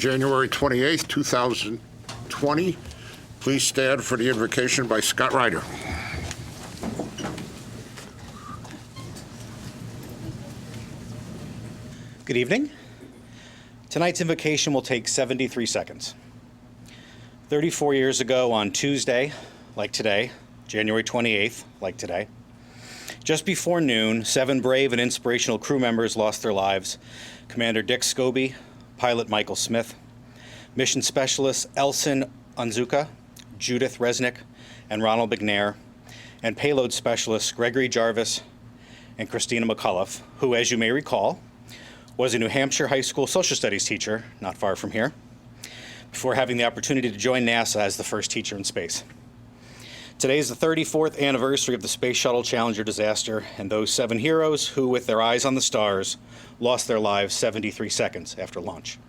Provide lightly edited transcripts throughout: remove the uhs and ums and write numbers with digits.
January 28th, 2020. Please stand for the invocation by Scott Ryder. Good evening. Tonight's invocation will take 73 seconds. 34 years ago on Tuesday, like today, January 28th, like today, just before noon, 7 brave and inspirational crew members lost their lives. Commander Dick Scobie, Pilot Michael Smith, Mission Specialists Elson Onzuka, Judith Resnick, and Ronald McNair, and Payload Specialists Gregory Jarvis and Christina McCullough, who, as you may recall, was a New Hampshire high school social studies teacher, not far from here, before having the opportunity to join NASA as the first teacher in space. Today is the 34th anniversary of the Space Shuttle Challenger disaster and those 7 heroes who, with their eyes on the stars, lost their lives 73 seconds after launch.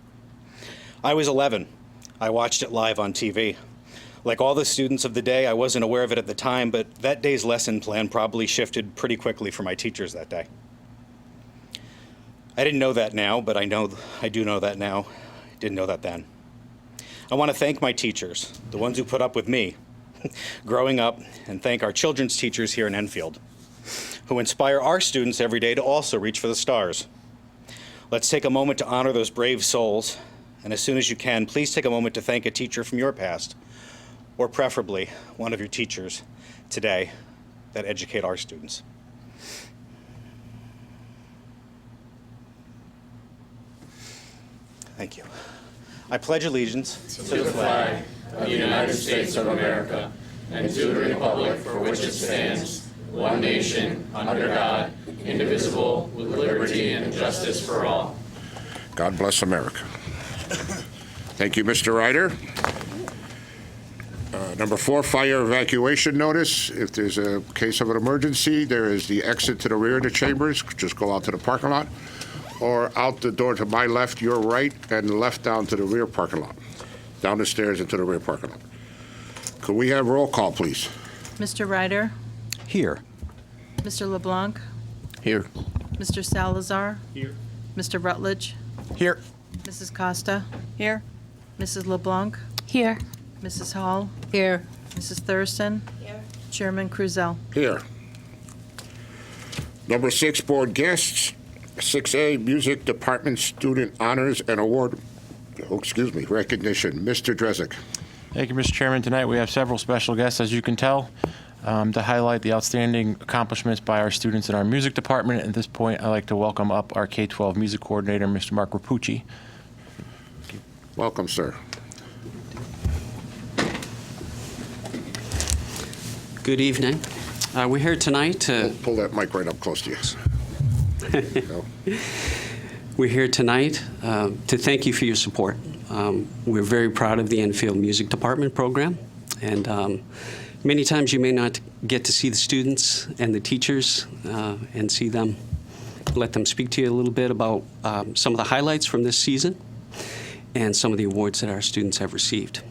I was 11. I watched it live on TV. Like all the students of the day, I wasn't aware of it at the time, but that day's lesson plan probably shifted pretty quickly for my teachers that day. I didn't know that now, but I do know that now. I didn't know that then. I want to thank my teachers, the ones who put up with me growing up, and thank our children's teachers here in Enfield, who inspire our students every day to also reach for the stars. Let's take a moment to honor those brave souls, and as soon as you can, please take a moment to thank a teacher from your past, or preferably one of your teachers today that educate our students. Thank you. I pledge allegiance to the flag of the United States of America and to the republic for which it stands, one nation, under God, indivisible, with liberty and justice for all. God bless America. Thank you, Mr. Ryder. Number 4, fire evacuation notice. If there's a case of an emergency, there is the exit to the rear of the chambers. Just go out to the parking lot, or out the door to my left, your right, and left down to the rear parking lot. Down the stairs into the rear parking lot. Could we have roll call, please? Mr. Ryder? here. Mr. LeBlanc? Here. Mr. Salazar? Here. Mr. Rutledge? Here. Mrs. Costa? Here. Mrs. LeBlanc? Here. Mrs. Hall? Here. Mrs. Thurston? Here. Chairman Krusell? Here. Number 6, board guests. 6A, Music Department Student Honors and Award, recognition. Mr. Drezek. Thank you, Mr. Chairman. Tonight we have several special guests, as you can tell, to highlight the outstanding accomplishments by our students in our music department. At this point, I'd like to welcome up our K-12 music coordinator, Mr. Mark Rapucci. Welcome, sir. Good evening. We're here tonight to... Pull that mic right up close to you. No. We're here tonight to thank you for your support. We're very proud of the Enfield Music Department program, and many times you may not get to see the students and the teachers and see them, let them speak to you a little bit about some of the highlights from this season and some of the awards that our students have received.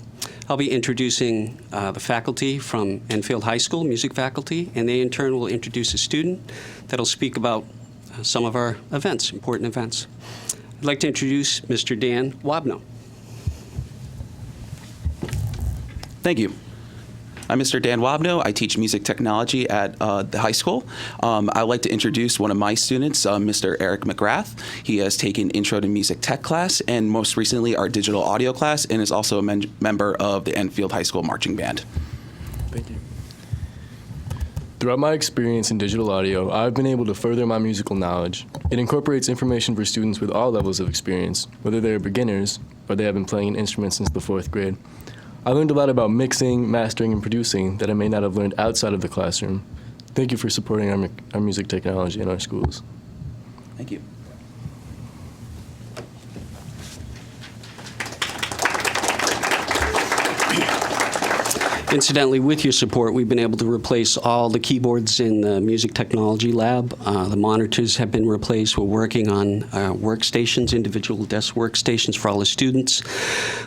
I'll be introducing the faculty from Enfield High School, music faculty, and they in turn will introduce a student that'll speak about some of our events, important events. I'd like to introduce Mr. Dan Wabno. Thank you. I'm Mr. Dan Wabno. I teach music technology at the high school. I'd like to introduce one of my students, Mr. Eric McGrath. He has taken Intro to Music Tech class and most recently our digital audio class, and is also a member of the Enfield High School Marching Band. Thank you. Throughout my experience in digital audio, I've been able to further my musical knowledge. It incorporates information for students with all levels of experience, whether they're beginners or they have been playing an instrument since the 4th grade. I learned a lot about mixing, mastering, and producing that I may not have learned outside of the classroom. Thank you for supporting our music technology in our schools. Thank you. Incidentally, with your support, we've been able to replace all the keyboards in the music technology lab. The monitors have been replaced. We're working on workstations, individual desk workstations for all the students,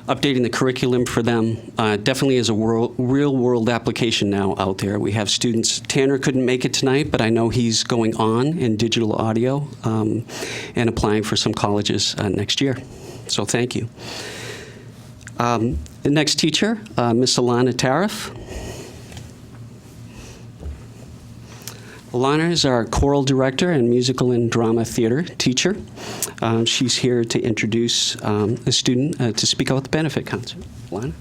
updating the curriculum for them. Definitely is a real-world application now out there. We have students. Tanner couldn't make it tonight, but I know he's going on in digital audio and applying for some colleges next year. So thank you. The next teacher, Miss Alana Tariff. Alana is our choral director and musical and drama theater teacher. She's here to introduce a student to speak about the benefit concert. Alana?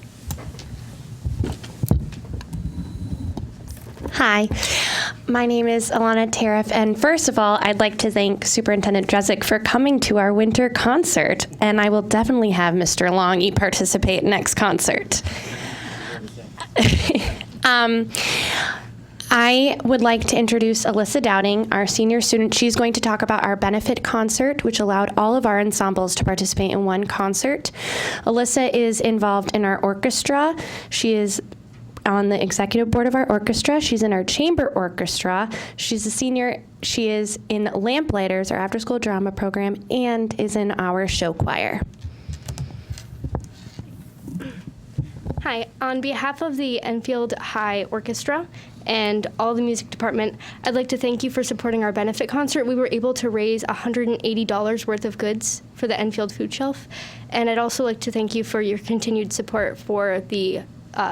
Hi, my name is Alana Tariff, and first of all, I'd like to thank Superintendent Dresik for coming to our winter concert, and I will definitely have Mr. Longy participate next concert. I would like to introduce Alyssa Dowding, our senior student. She's going to talk about our benefit concert, which allowed all of our ensembles to participate in one concert. Alyssa is involved in our orchestra. She is on the executive board of our orchestra. She's in our chamber orchestra. She's a senior. She is in Lamplighters, our after-school drama program, and is in our show choir. Hi, on behalf of the Enfield High Orchestra and all the music department, I'd like to thank you for supporting our benefit concert. We were able to raise $180 worth of goods for the Enfield Food Shelf. And I'd also like to thank you for your continued support for the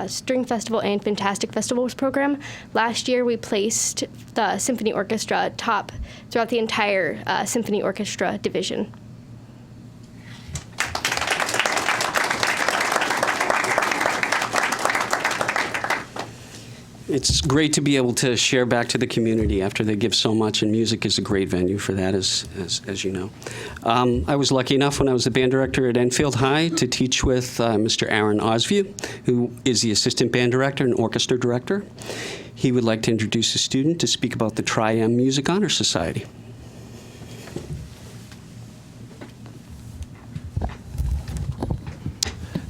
String Festival and Fantastic Festivals program. Last year, we placed the Symphony Orchestra top throughout the entire Symphony Orchestra division. It's great to be able to share back to the community after they give so much, and music is a great venue for that, as you know. I was lucky enough when I was the band director at Enfield High to teach with Mr. Aaron Osview, who is the assistant band director and orchestra director. He would like to introduce a student to speak about the Tri-M Music Honor Society.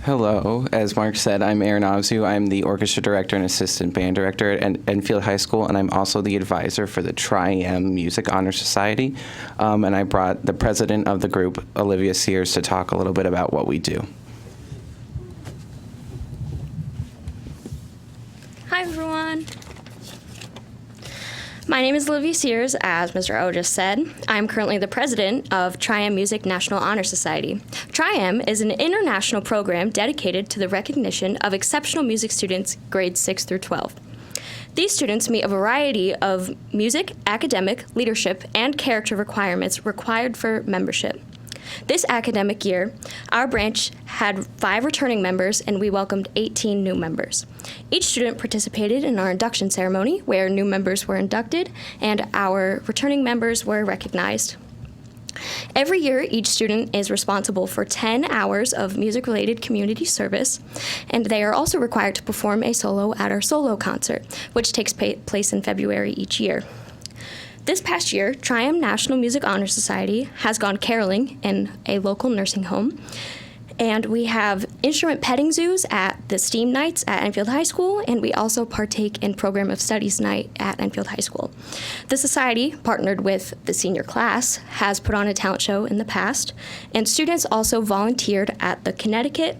Hello. As Mark said, I'm Aaron Ovsu. I'm the orchestra director and assistant band director at Enfield High School, and I'm also the advisor for the Tri-M Music Honor Society. And I brought the president of the group, Olivia Sears, to talk a little bit about what we do. Hi, everyone. My name is Olivia Sears, as Mr. O just said. I'm currently the president of Tri-M Music National Honor Society. Tri-M is an international program dedicated to the recognition of exceptional music students grades 6 through 12. These students meet a variety of music, academic, leadership, and character requirements required for membership. This academic year, our branch had 5 returning members, and we welcomed 18 new members. Each student participated in our induction ceremony, where new members were inducted and our returning members were recognized. Every year, each student is responsible for 10 hours of music-related community service, and they are also required to perform a solo at our solo concert, which takes place in February each year. This past year, Tri-M National Music Honor Society has gone caroling in a local nursing home, and we have instrument petting zoos at the STEAM nights at Enfield High School, and we also partake in Program of Studies night at Enfield High School. The society, partnered with the senior class, has put on a talent show in the past, and students also volunteered at the Connecticut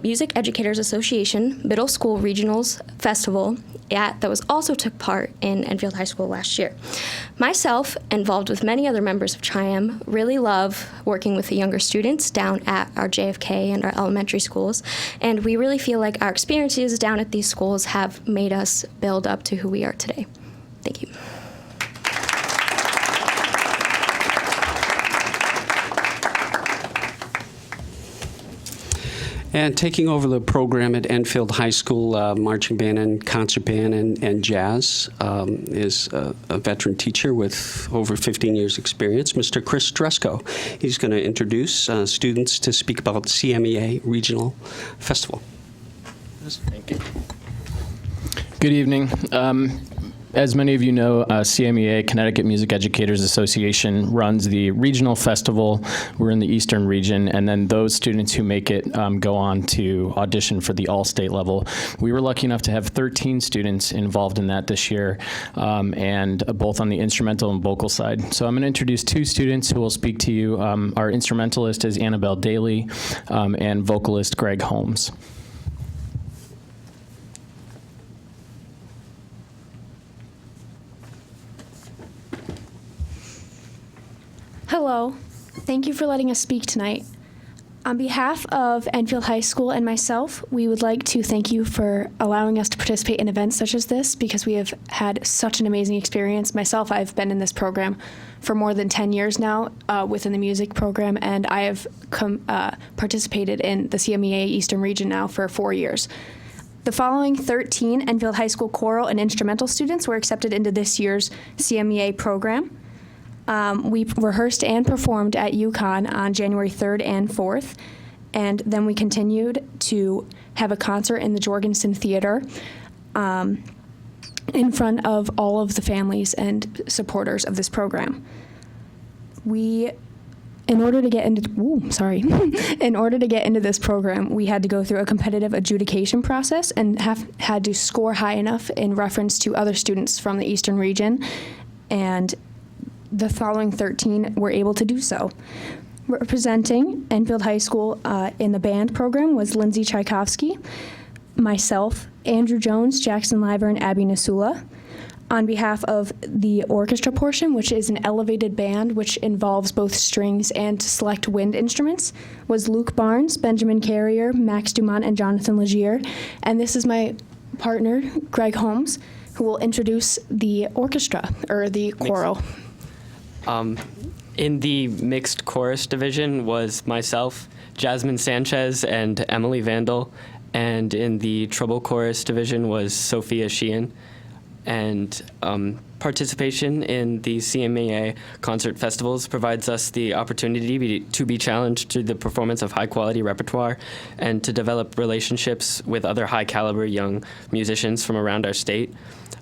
Music Educators Association Middle School Regionals Festival that was also took part in Enfield High School last year. Myself, involved with many other members of Tri-M, really love working with the younger students down at our JFK and our elementary schools, and we really feel like our experiences down at these schools have made us build up to who we are today. Thank you. And taking over the program at Enfield High School, marching band and concert band and jazz, is a veteran teacher with over 15 years experience, Mr. Chris Dresko. He's going to introduce students to speak about CMEA Regional Festival. Thank you. Good evening. As many of you know, CMEA, Connecticut Music Educators Association, runs the regional festival. We're in the eastern region, and then those students who make it go on to audition for the all-state level. We were lucky enough to have 13 students involved in that this year, and both on the instrumental and vocal side. So I'm going to introduce 2 students who will speak to you. Our instrumentalist is Annabelle Daly, and vocalist Greg Holmes. Hello. Thank you for letting us speak tonight. On behalf of Enfield High School and myself, we would like to thank you for allowing us to participate in events such as this because we have had such an amazing experience. Myself, I've been in this program for more than 10 years now within the music program, and I have participated in the CMEA Eastern Region now for 4 years. The following 13 Enfield High School choral and instrumental students were accepted into this year's CMEA program. We rehearsed and performed at UConn on January 3rd and 4th, and then we continued to have a concert in the Jorgensen Theater in front of all of the families and supporters of this program. In order to get into this program, we had to go through a competitive adjudication process and had to score high enough in reference to other students from the Eastern region, and the following 13 were able to do so. Representing Enfield High School in the band program was Lindsay Tchaikovsky, myself, Andrew Jones, Jackson Liver, and Abby Nasula. On behalf of the orchestra portion, which is an elevated band which involves both strings and select wind instruments, was Luke Barnes, Benjamin Carrier, Max Dumont, and Jonathan Legier. And this is my partner, Greg Holmes, who will introduce the orchestra, or the choral. In the mixed chorus division was myself, Jasmine Sanchez, and Emily Vandal. And in the treble chorus division was Sophia Sheehan. And participation in the CMEA concert festivals provides us the opportunity to be challenged through the performance of high-quality repertoire and to develop relationships with other high-caliber young musicians from around our state.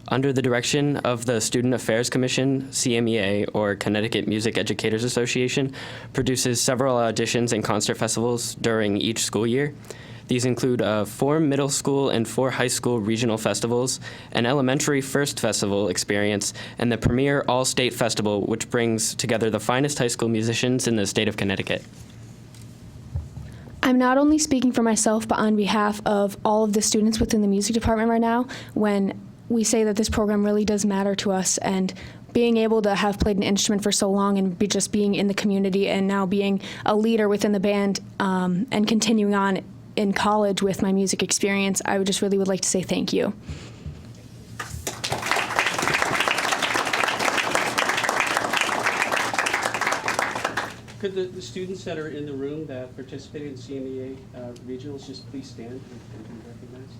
Under the direction of the Student Affairs Commission, CMEA, or Connecticut Music Educators Association, produces several auditions and concert festivals during each school year. These include 4 middle school and 4 high school regional festivals, an elementary first festival experience, and the premier all-state festival, which brings together the finest high school musicians in the state of Connecticut. I'm not only speaking for myself, but on behalf of all of the students within the music department right now, when we say that this program really does matter to us, and being able to have played an instrument for so long and just being in the community and now being a leader within the band and continuing on in college with my music experience, I would like to say thank you. Could the students that are in the room that participated in CMEA regionals just please stand and be recognized?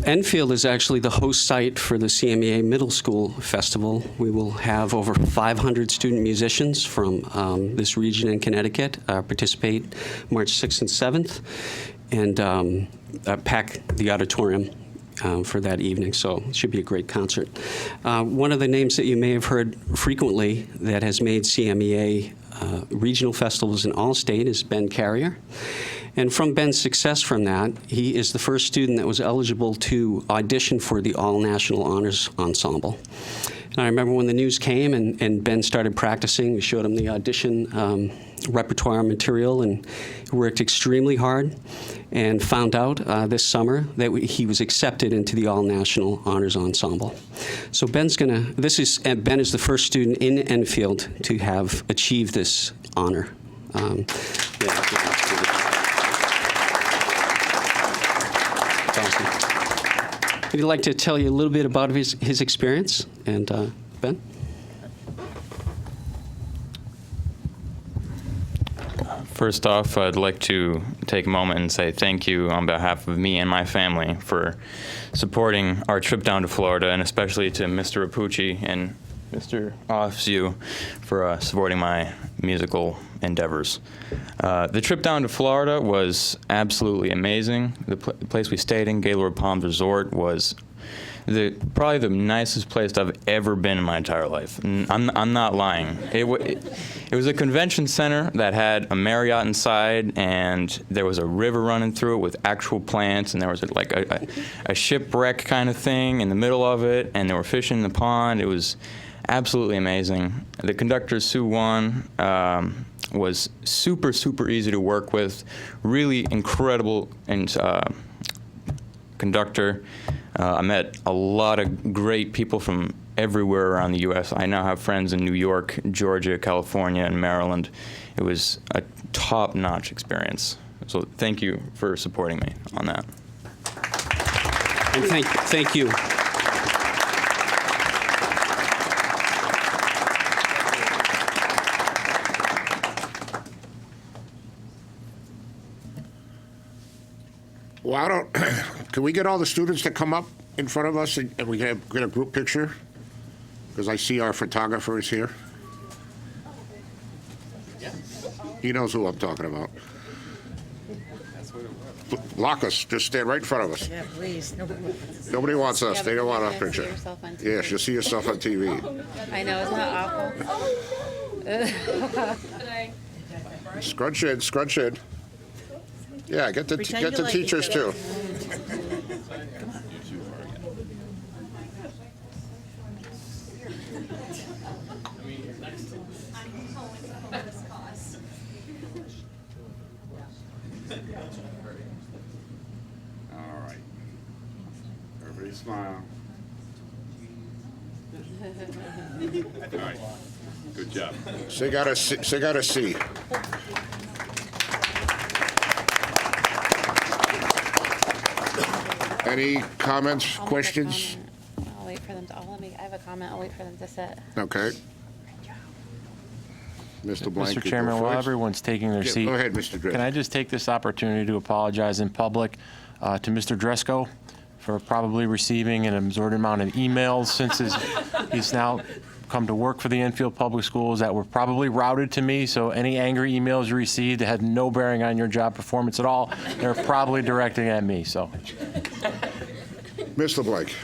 Enfield is actually the host site for the CMEA Middle School Festival. We will have over 500 student musicians from this region in Connecticut participate March 6th and 7th and pack the auditorium for that evening, so it should be a great concert. One of the names that you may have heard frequently that has made CMEA regional festivals in all state is Ben Carrier. And from Ben's success from that, he is the first student that was eligible to audition for the All-National Honors Ensemble. And I remember when the news came and Ben started practicing, we showed him the audition repertoire material, and he worked extremely hard and found out this summer that he was accepted into the All-National Honors Ensemble. So Ben is the first student in Enfield to have achieved this honor. He'd like to tell you a little bit about his experience, and Ben? First off, I'd like to take a moment and say thank you on behalf of me and my family for supporting our trip down to Florida, and especially to Mr. Rapucci and Mr. Offsu for supporting my musical endeavors. The trip down to Florida was absolutely amazing. The place we stayed in, Gaylord Palms Resort, was probably the nicest place I've ever been in my entire life. I'm not lying. It was a convention center that had a Marriott inside, and there was a river running through it with actual plants, and there was like a shipwreck kind of thing in the middle of it, and they were fishing in the pond. It was absolutely amazing. The conductor, Sue Wan, was super, super easy to work with, really incredible conductor. I met a lot of great people from everywhere around the U.S. I now have friends in New York, Georgia, California, and Maryland. It was a top-notch experience. So thank you for supporting me on that. And thank you. Well, I don't, can we get all the students to come up in front of us and we can get a group picture? Because I see our photographer is here. He knows who I'm talking about. Block us, just stand right in front of us. Yeah, please. Nobody wants us, they don't want our See picture. yourself on TV. Yes, you'll see yourself on TV. I know, isn't that awful? Scrunch in, scrunch in. Yeah, get the Pretend you like each teachers other. too. All right. Everybody smile. All right. Good job. They got a C. Any comments, I'll make a questions? comment. I'll wait for them to, I have a comment, I'll wait for them to sit. Okay. Mr. Blank. you Mr. go Chairman, while first. everyone's taking their Yeah, seat. go ahead, Mr. Driscoll. Can I just take this opportunity to apologize in public to Mr. Dresko for probably receiving an absorbent amount of emails since he's now come to work for the Enfield Public Schools that were probably routed to me, so any angry emails you received that had no bearing on your job performance at all, they're probably directing at me, so. Mr. Blank.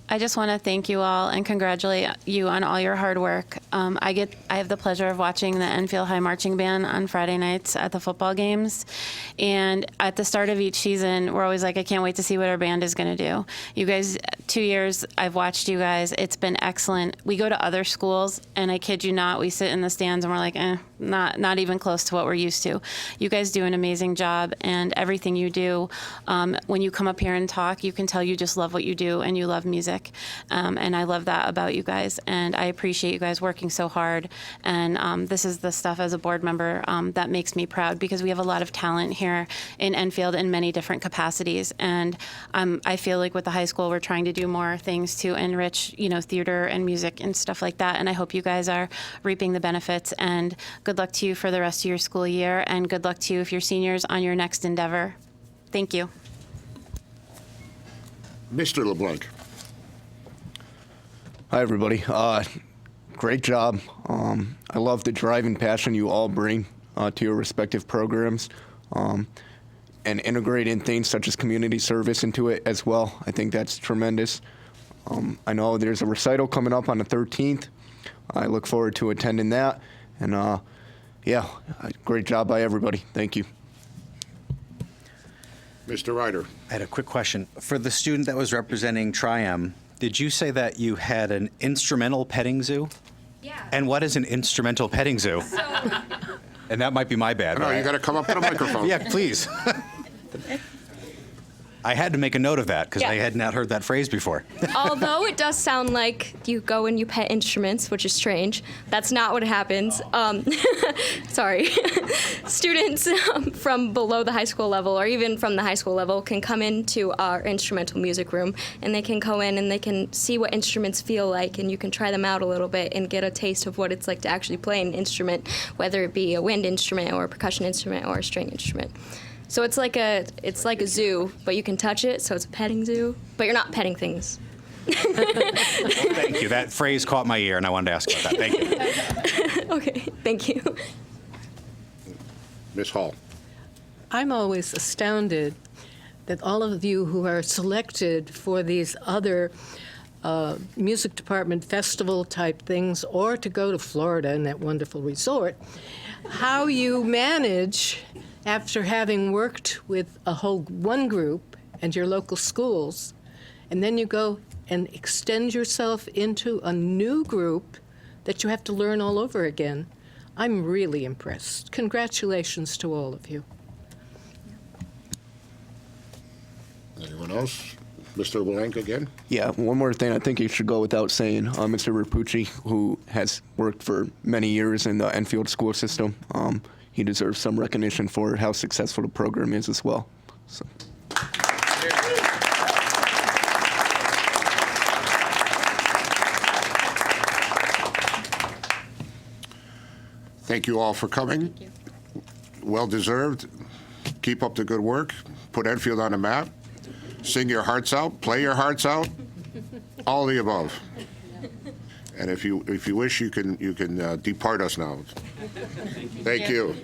I just want to thank you all and congratulate you on all your hard work. I have the pleasure of watching the Enfield High Marching Band on Friday nights at the football games. And at the start of each season, we're always like, I can't wait to see what our band is going to do. You guys, 2 years, I've watched you guys. It's been excellent. We go to other schools, and I kid you not, we sit in the stands and we're like, not even close to what we're used to. You guys do an amazing job, and everything you do, when you come up here and talk, you can tell you just love what you do and you love music. And I love that about you guys, and I appreciate you guys working so hard. And this is the stuff as a board member that makes me proud, because we have a lot of talent here in Enfield in many different capacities. And I feel like with the high school, we're trying to do more things to enrich, theater and music and stuff like that. And I hope you guys are reaping the benefits. And good luck to you for the rest of your school year, and good luck to you if you're seniors on your next endeavor. Thank you. Mr. LeBlanc. Hi, everybody. Great job. I love the drive and passion you all bring to your respective programs, and integrating things such as community service into it as well. I think that's tremendous. I know there's a recital coming up on the 13th. I look forward to attending that. And yeah, great job by everybody. Thank you. Mr. Ryder. I had a quick question. For the student that was representing Tri-M, did you say that you had an instrumental petting zoo? Yeah. And what is an instrumental petting zoo? And that might be my bad. No, you got to come up to the microphone. Yeah, please. I had to make a note of that because Yeah. I had not heard that phrase before. Although it does sound like you go and you pet instruments, which is strange, that's not what happens. Sorry. Students from below the high school level, or even from the high school level, can come into our instrumental music room, and they can go in and they can see what instruments feel like, and you can try them out a little bit and get a taste of what it's like to actually play an instrument, whether it be a wind instrument or a percussion instrument or a string instrument. So it's like a zoo, but you can touch it, so it's a petting zoo, but you're not petting things. Thank you. That phrase caught my ear, and I wanted to ask about that. Thank you. Okay, thank you. Ms. Hall. I'm always astounded that all of you who are selected for these other music department festival type things, or to go to Florida in that wonderful resort, how you manage, after having worked with one group and your local schools, and then you go and extend yourself into a new group that you have to learn all over again. I'm really impressed. Congratulations to all of you. Anyone else? Mr. Blank again? Yeah, one more thing I think it should go without saying. Mr. Rapucci, who has worked for many years in the Enfield school system, he deserves some recognition for how successful the program is as well. So. Thank you all for coming. Well deserved. Keep up the good work. Put Enfield on the map. Sing your hearts out. Play your hearts out. All the above. And if you wish, you can depart us now. Thank you.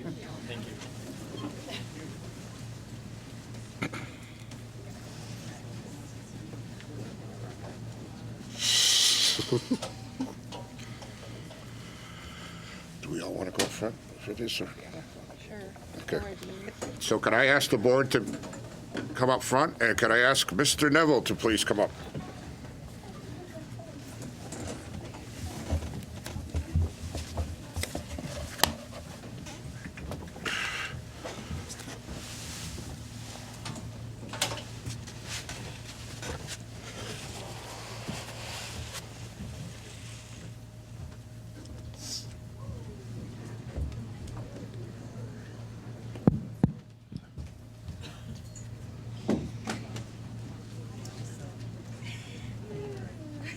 Do we all want to go up front for this? Or? Sure. Okay. So can I ask the board to come up front? And can I ask Mr. Neville to please come up?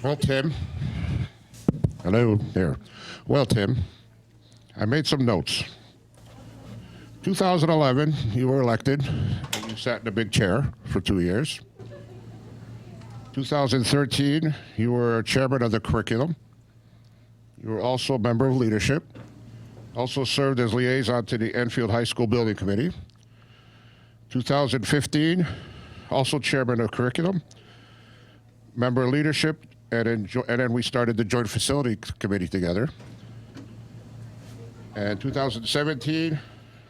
Well, Tim. Hello there. Well, Tim, I made some notes. 2011, you were elected, and you sat in a big chair for 2 years. 2013, you were chairman of the curriculum. You were also a member of leadership. Also served as liaison to the Enfield High School Building Committee. 2015, also chairman of curriculum, member of leadership, and then we started the Joint Facility Committee together. And 2017,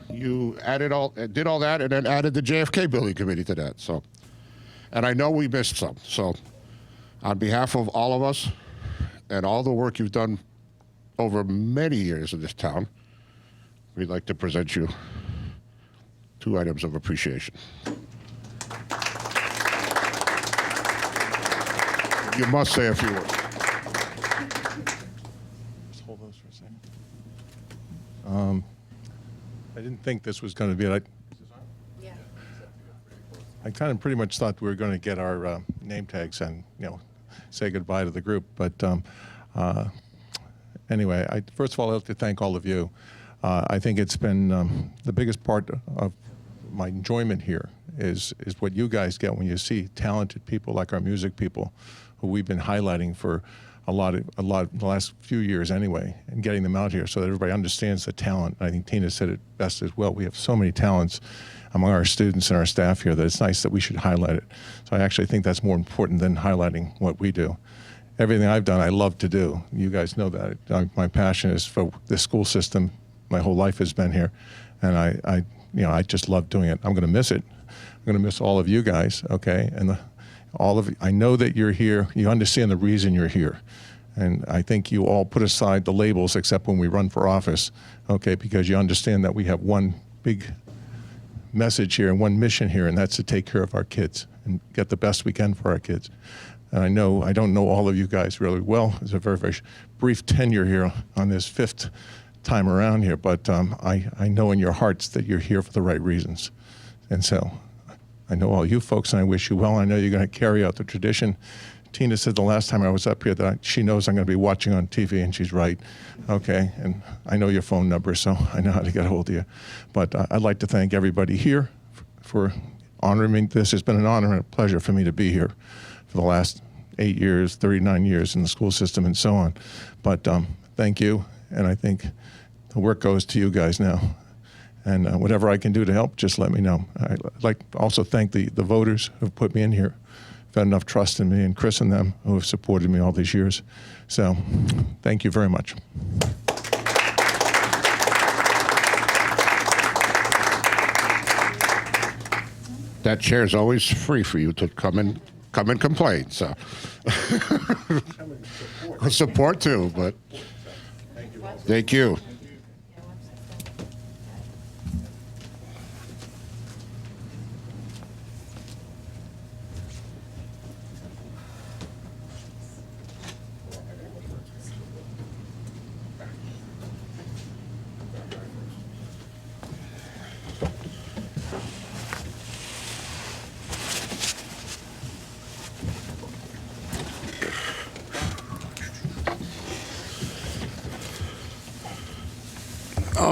you did all that, and then added the JFK Building Committee to that. So, and I know we missed some. So, on behalf of all of us and all the work you've done over many years in this town, we'd like to present you 2 items of appreciation. You must say a few words. Just hold those for a second. I didn't think this was going to be it. I kind of pretty much thought we were going to get our name tags and say goodbye to the group. But anyway, first of all, I'd like to thank all of you. I think it's been the biggest part of my enjoyment here is what you guys get when you see talented people like our music people, who we've been highlighting for a lot the last few years anyway, and getting them out here so that everybody understands the talent. I think Tina said it best as well. We have so many talents among our students and our staff here that it's nice that we should highlight it. So I actually think that's more important than highlighting what we do. Everything I've done, I love to do. You guys know that. My passion is for the school system. My whole life has been here, and I just love doing it. I'm going to miss it. I'm going to miss all of you guys, okay? And I know that you're here. You understand the reason you're here. And I think you all put aside the labels except when we run for office, okay? Because you understand that we have one big message here and one mission here, and that's to take care of our kids and get the best we can for our kids. And I don't know all of you guys really well. It's a very, very brief tenure here on this 5th time around here, but I know in your hearts that you're here for the right reasons. And so I know all you folks, and I wish you well. I know you're going to carry out the tradition. Tina said the last time I was up here that she knows I'm going to be watching on TV, and she's right. Okay, and I know your phone number, so I know how to get a hold of you. But I'd like to thank everybody here for honoring me. This has been an honor and a pleasure for me to be here for the last 8 years, 39 years in the school system and so on. But thank you, and I think the work goes to you guys now. And whatever I can do to help, just let me know. I'd like to also thank the voters who have put me in here, who've had enough trust in me, and Chris and them who have supported me all these years. So thank you very much. That chair's always free for you to come and complain. So support too, but thank you.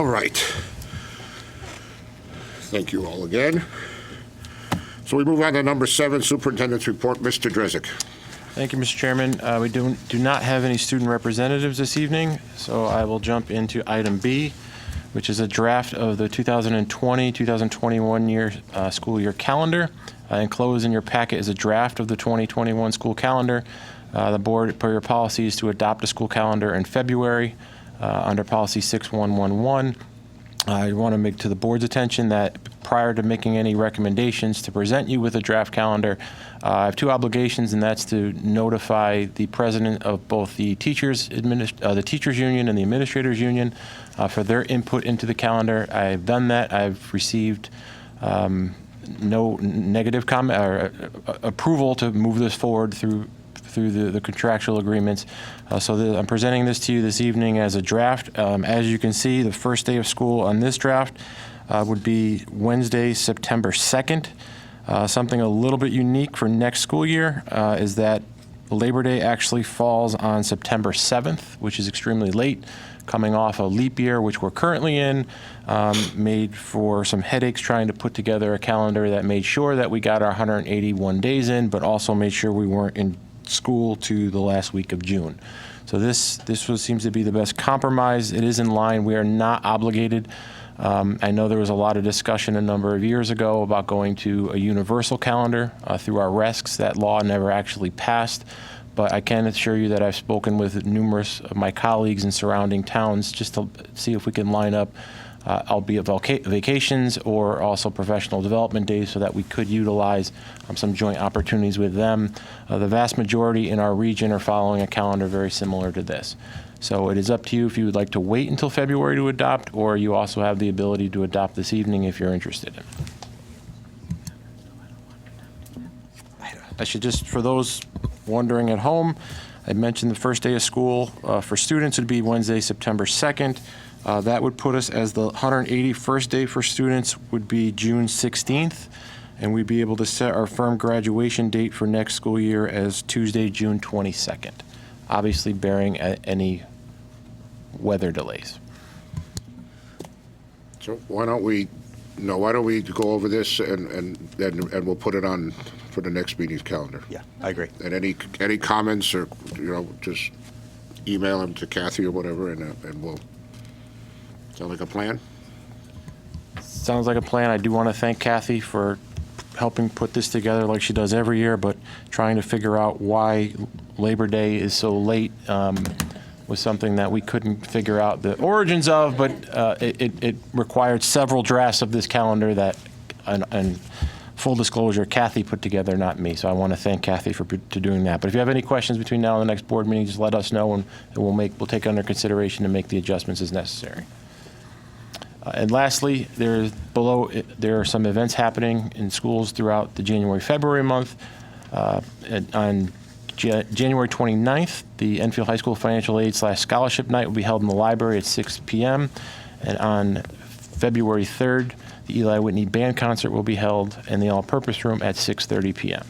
All right. Thank you all again. So we move on to number 7, Superintendent's Report. Mr. Drezek. Thank you, Mr. Chairman. We do not have any student representatives this evening, so I will jump into item B, which is a draft of the 2020-2021 school year calendar. Enclosed in your packet is a draft of the 2021 school calendar. The board, per your policy, is to adopt a school calendar in February under policy 6111. I want to make to the board's attention that prior to making any recommendations to present you with a draft calendar, I have 2 obligations, and that's to notify the president of both the teachers union and the administrators union for their input into the calendar. I've done that. I've received no negative comment or approval to move this forward through the contractual agreements. I'm presenting this to you this evening as a draft. As you can see, the first day of school on this draft would be Wednesday, September 2nd. Something a little bit unique for next school year is that Labor Day actually falls on September 7th, which is extremely late, coming off a leap year, which we're currently in, made for some headaches trying to put together a calendar that made sure that we got our 181 days in, but also made sure we weren't in school to the last week of June. So this seems to be the best compromise. It is in line. We are not obligated. I know there was a lot of discussion a number of years ago about going to a universal calendar through our RESCs. That law never actually passed, but I can assure you that I've spoken with numerous of my colleagues in surrounding towns just to see if we can line up albeit vacations or also professional development days so that we could utilize some joint opportunities with them. The vast majority in our region are following a calendar very similar to this. So it is up to you if you would like to wait until February to adopt, or you also have the ability to adopt this evening if you're interested in. I should just, for those wondering at home, I mentioned the first day of school for students would be Wednesday, September 2nd. That would put us as the 181st day for students would be June 16th, and we'd be able to set our firm graduation date for next school year as Tuesday, June 22nd, obviously bearing any weather delays. So why don't we go over this and we'll put it on for the next meeting's calendar? Yeah, I agree. And any comments or, just email them to Kathy or whatever, and we'll. Sound like a plan? Sounds like a plan. I do want to thank Kathy for helping put this together like she does every year, but trying to figure out why Labor Day is so late was something that we couldn't figure out the origins of, but it required several drafts of this calendar that, and full disclosure, Kathy put together, not me. So I want to thank Kathy for doing that. But if you have any questions between now and the next board meeting, just let us know, and we'll take it under consideration and make the adjustments as necessary. And lastly, there are some events happening in schools throughout the January-February month. On January 29th, the Enfield High School Financial Aid / Scholarship Night will be held in the library at 6 p.m. And on February 3rd, the Eli Whitney Band Concert will be held in the All-Purpose Room at 6:30 p.m.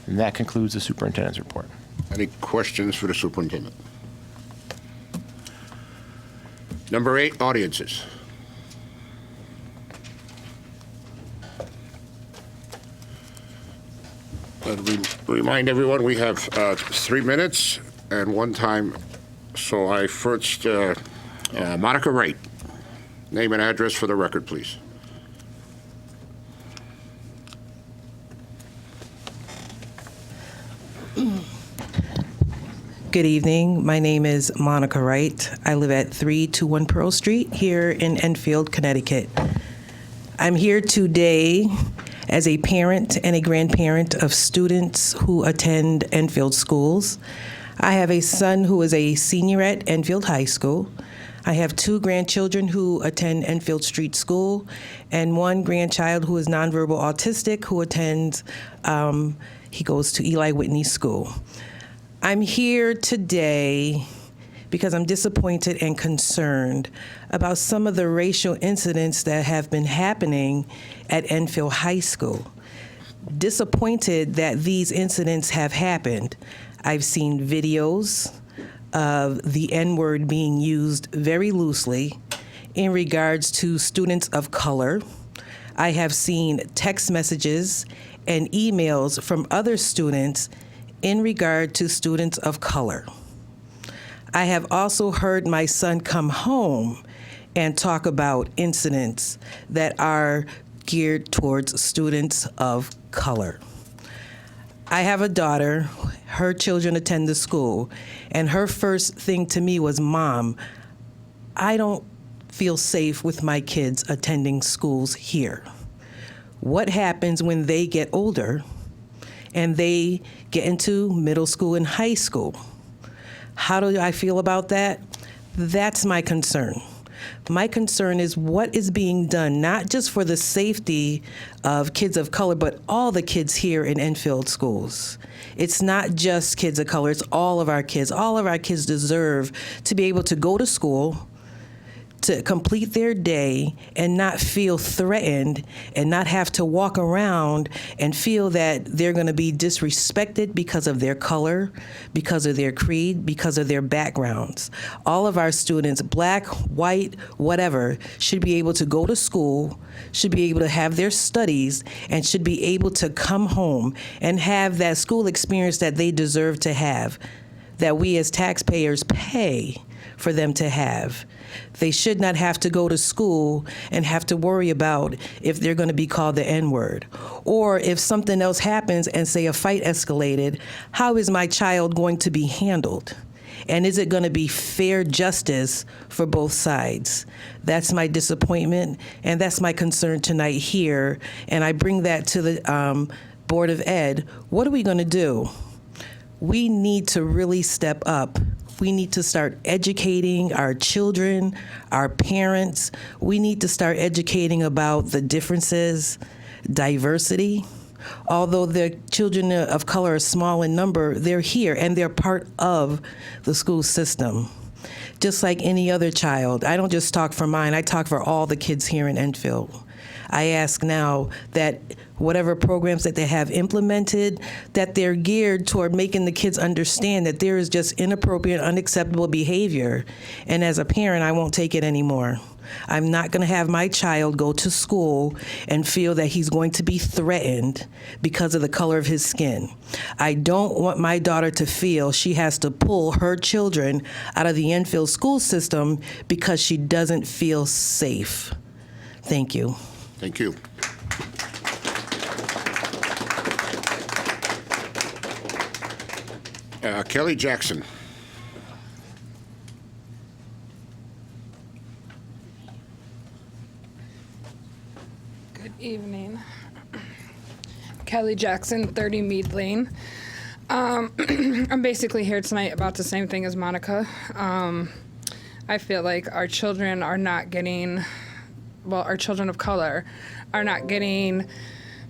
And that concludes the superintendent's report. Any questions for the superintendent? Number 8, audiences. Remind everyone we have 3 minutes and 1 time. So I first, Monica Wright, name and address for the record, please. Good evening. My name is Monica Wright. I live at 321 Pearl Street here in Enfield, Connecticut. I'm here today as a parent and a grandparent of students who attend Enfield schools. I have a son who is a senior at Enfield High School. I have 2 grandchildren who attend Enfield Street School, and 1 grandchild who is nonverbal autistic who attends, he goes to Eli Whitney School. I'm here today because I'm disappointed and concerned about some of the racial incidents that have been happening at Enfield High School. Disappointed that these incidents have happened. I've seen videos of the N-word being used very loosely in regards to students of color. I have seen text messages and emails from other students in regard to students of color. I have also heard my son come home and talk about incidents that are geared towards students of color. I have a daughter, her children attend the school, and her first thing to me was, "Mom, I don't feel safe with my kids attending schools here. What happens when they get older and they get into middle school and high school? How do I feel about that?" That's my concern. My concern is what is being done, not just for the safety of kids of color, but all the kids here in Enfield schools. It's not just kids of color, it's all of our kids. All of our kids deserve to be able to go to school, to complete their day and not feel threatened and not have to walk around and feel that they're going to be disrespected because of their color, because of their creed, because of their backgrounds. All of our students, black, white, whatever, should be able to go to school, should be able to have their studies, and should be able to come home and have that school experience that they deserve to have, that we as taxpayers pay for them to have. They should not have to go to school and have to worry about if they're going to be called the N-word. Or if something else happens and say a fight escalated, how is my child going to be handled? And is it going to be fair justice for both sides? That's my disappointment, and that's my concern tonight here. And I bring that to the Board of Ed. What are we going to do? We need to really step up. We need to start educating our children, our parents. We need to start educating about the differences, diversity. Although the children of color are small in number, they're here and they're part of the school system. Just like any other child. I don't just talk for mine, I talk for all the kids here in Enfield. I ask now that whatever programs that they have implemented, that they're geared toward making the kids understand that there is just inappropriate, unacceptable behavior. And as a parent, I won't take it anymore. I'm not going to have my child go to school and feel that he's going to be threatened because of the color of his skin. I don't want my daughter to feel she has to pull her children out of the Enfield school system because she doesn't feel safe. Thank you. Thank you. Kelly Jackson. Good evening. Kelly Jackson, 30 Mead Lane. I'm basically here tonight about the same thing as Monica. I feel like our children are not getting, well, our children of color are not getting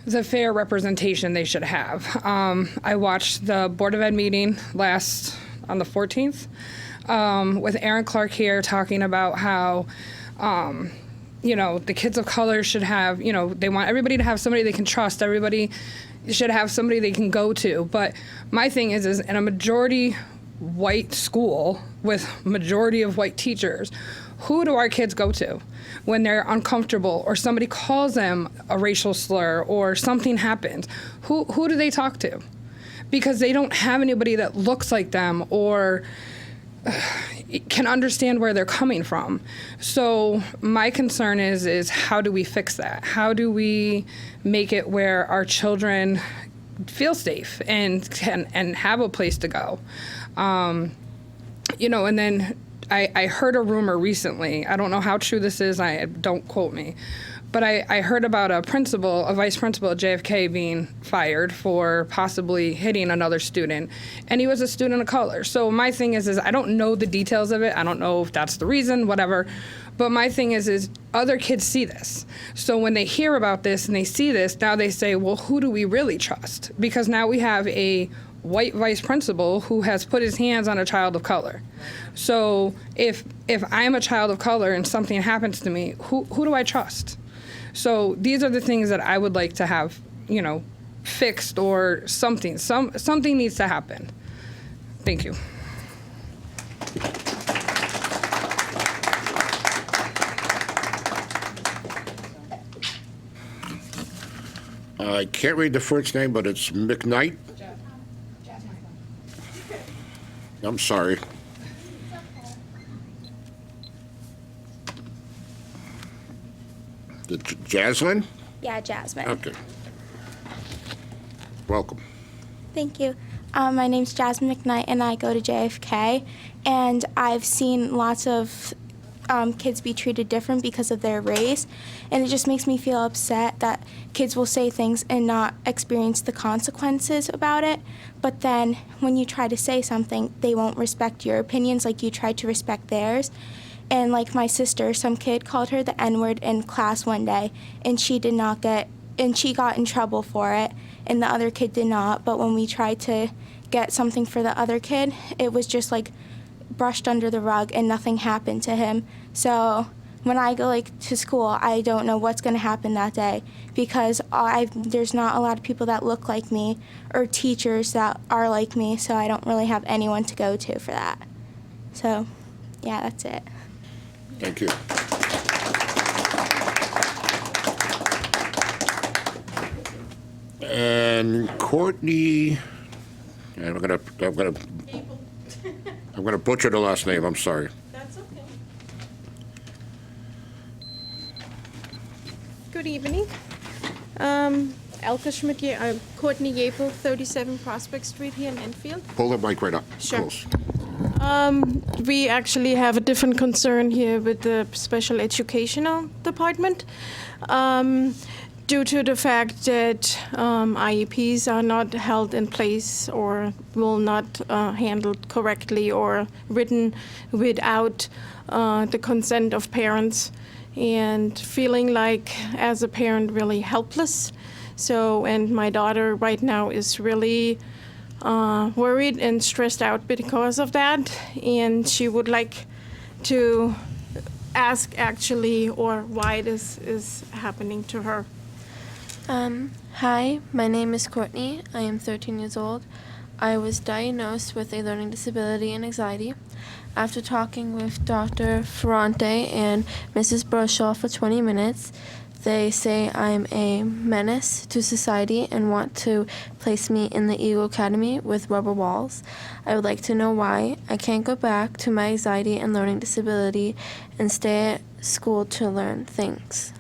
the fair representation they should have. I watched the Board of Ed meeting on the 14th with Aaron Clark here talking about how, the kids of color should have, they want everybody to have somebody they can trust. Everybody should have somebody they can go to. But my thing is in a majority white school with majority of white teachers, who do our kids go to when they're uncomfortable or somebody calls them a racial slur or something happens? Who do they talk to? Because they don't have anybody that looks like them or can understand where they're coming from. So my concern is how do we fix that? How do we make it where our children feel safe and have a place to go? And then I heard a rumor recently. I don't know how true this is. Don't quote me. But I heard about a vice principal at JFK being fired for possibly hitting another student. And he was a student of color. So my thing is I don't know the details of it. I don't know if that's the reason, whatever. But my thing is other kids see this. So when they hear about this and they see this, now they say, well, who do we really trust? Because now we have a white vice principal who has put his hands on a child of color. So if I'm a child of color and something happens to me, who do I trust? So these are the things that I would like to have, fixed or something. Something needs to happen. Thank you. I can't read the first name, but it's McKnight. I'm sorry. Jaslyn? Yeah, Jasmine. Okay. Welcome. Thank you. My name's Jasmine McKnight, and I go to JFK. And I've seen lots of kids be treated different because of their race. And it just makes me feel upset that kids will say things and not experience the consequences about it. But then when you try to say something, they won't respect your opinions like you tried to respect theirs. And like my sister, some kid called her the N-word in class one day, and she got in trouble for it, and the other kid did not. But when we tried to get something for the other kid, it was just like brushed under the rug and nothing happened to him. So when I go to school, I don't know what's going to happen that day because there's not a lot of people that look like me or teachers that are like me, so I don't really have anyone to go to for that. So yeah, that's it. Thank you. And Courtney, and I'm gonna butcher the last name. I'm sorry. That's okay. Good evening. Elka Schmidt, Courtney Yapel, 37 Prospect Street here in Enfield. Pull the mic right up. Sure. Close. We actually have a different concern here with the special educational department. Due to the fact that IEPs are not held in place or will not handled correctly or written without the consent of parents, and feeling like as a parent really helpless. And my daughter right now is really worried and stressed out because of that, and she would like to ask actually or why this is happening to her. Hi, my name is Courtney. I am 13 years old. I was diagnosed with a learning disability and anxiety. After talking with Dr. Ferrante and Mrs. Broshaw for 20 minutes, they say I'm a menace to society and want to place me in the Eagle Academy with rubber walls. I would like to know why I can't go back to my anxiety and learning disability and stay at school to learn things.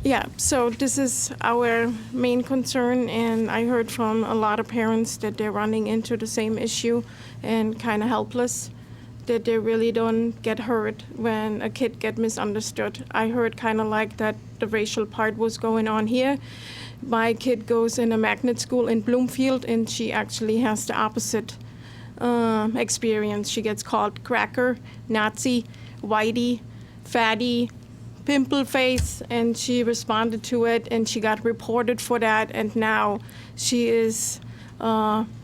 Yeah, so this is our main concern, and I heard from a lot of parents that they're running into the same issue and kind of helpless, that they really don't get hurt when a kid get misunderstood. I heard kind of like that the racial part was going on here. My kid goes in a magnet school in Bloomfield, and she actually has the opposite experience. She gets called cracker, Nazi, whitey, fatty, pimple face, and she responded to it, and she got reported for that, and now she is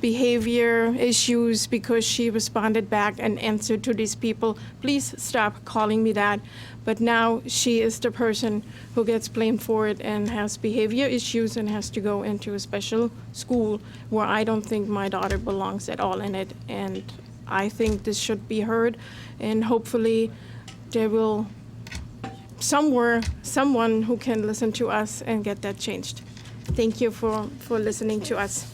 behavior issues because she responded back and answered to these people, please stop calling me that. But now she is the person who gets blamed for it and has behavior issues and has to go into a special school where I don't think my daughter belongs at all in it. And I think this should be heard, and hopefully there will someone who can listen to us and get that changed. Thank you for listening to us.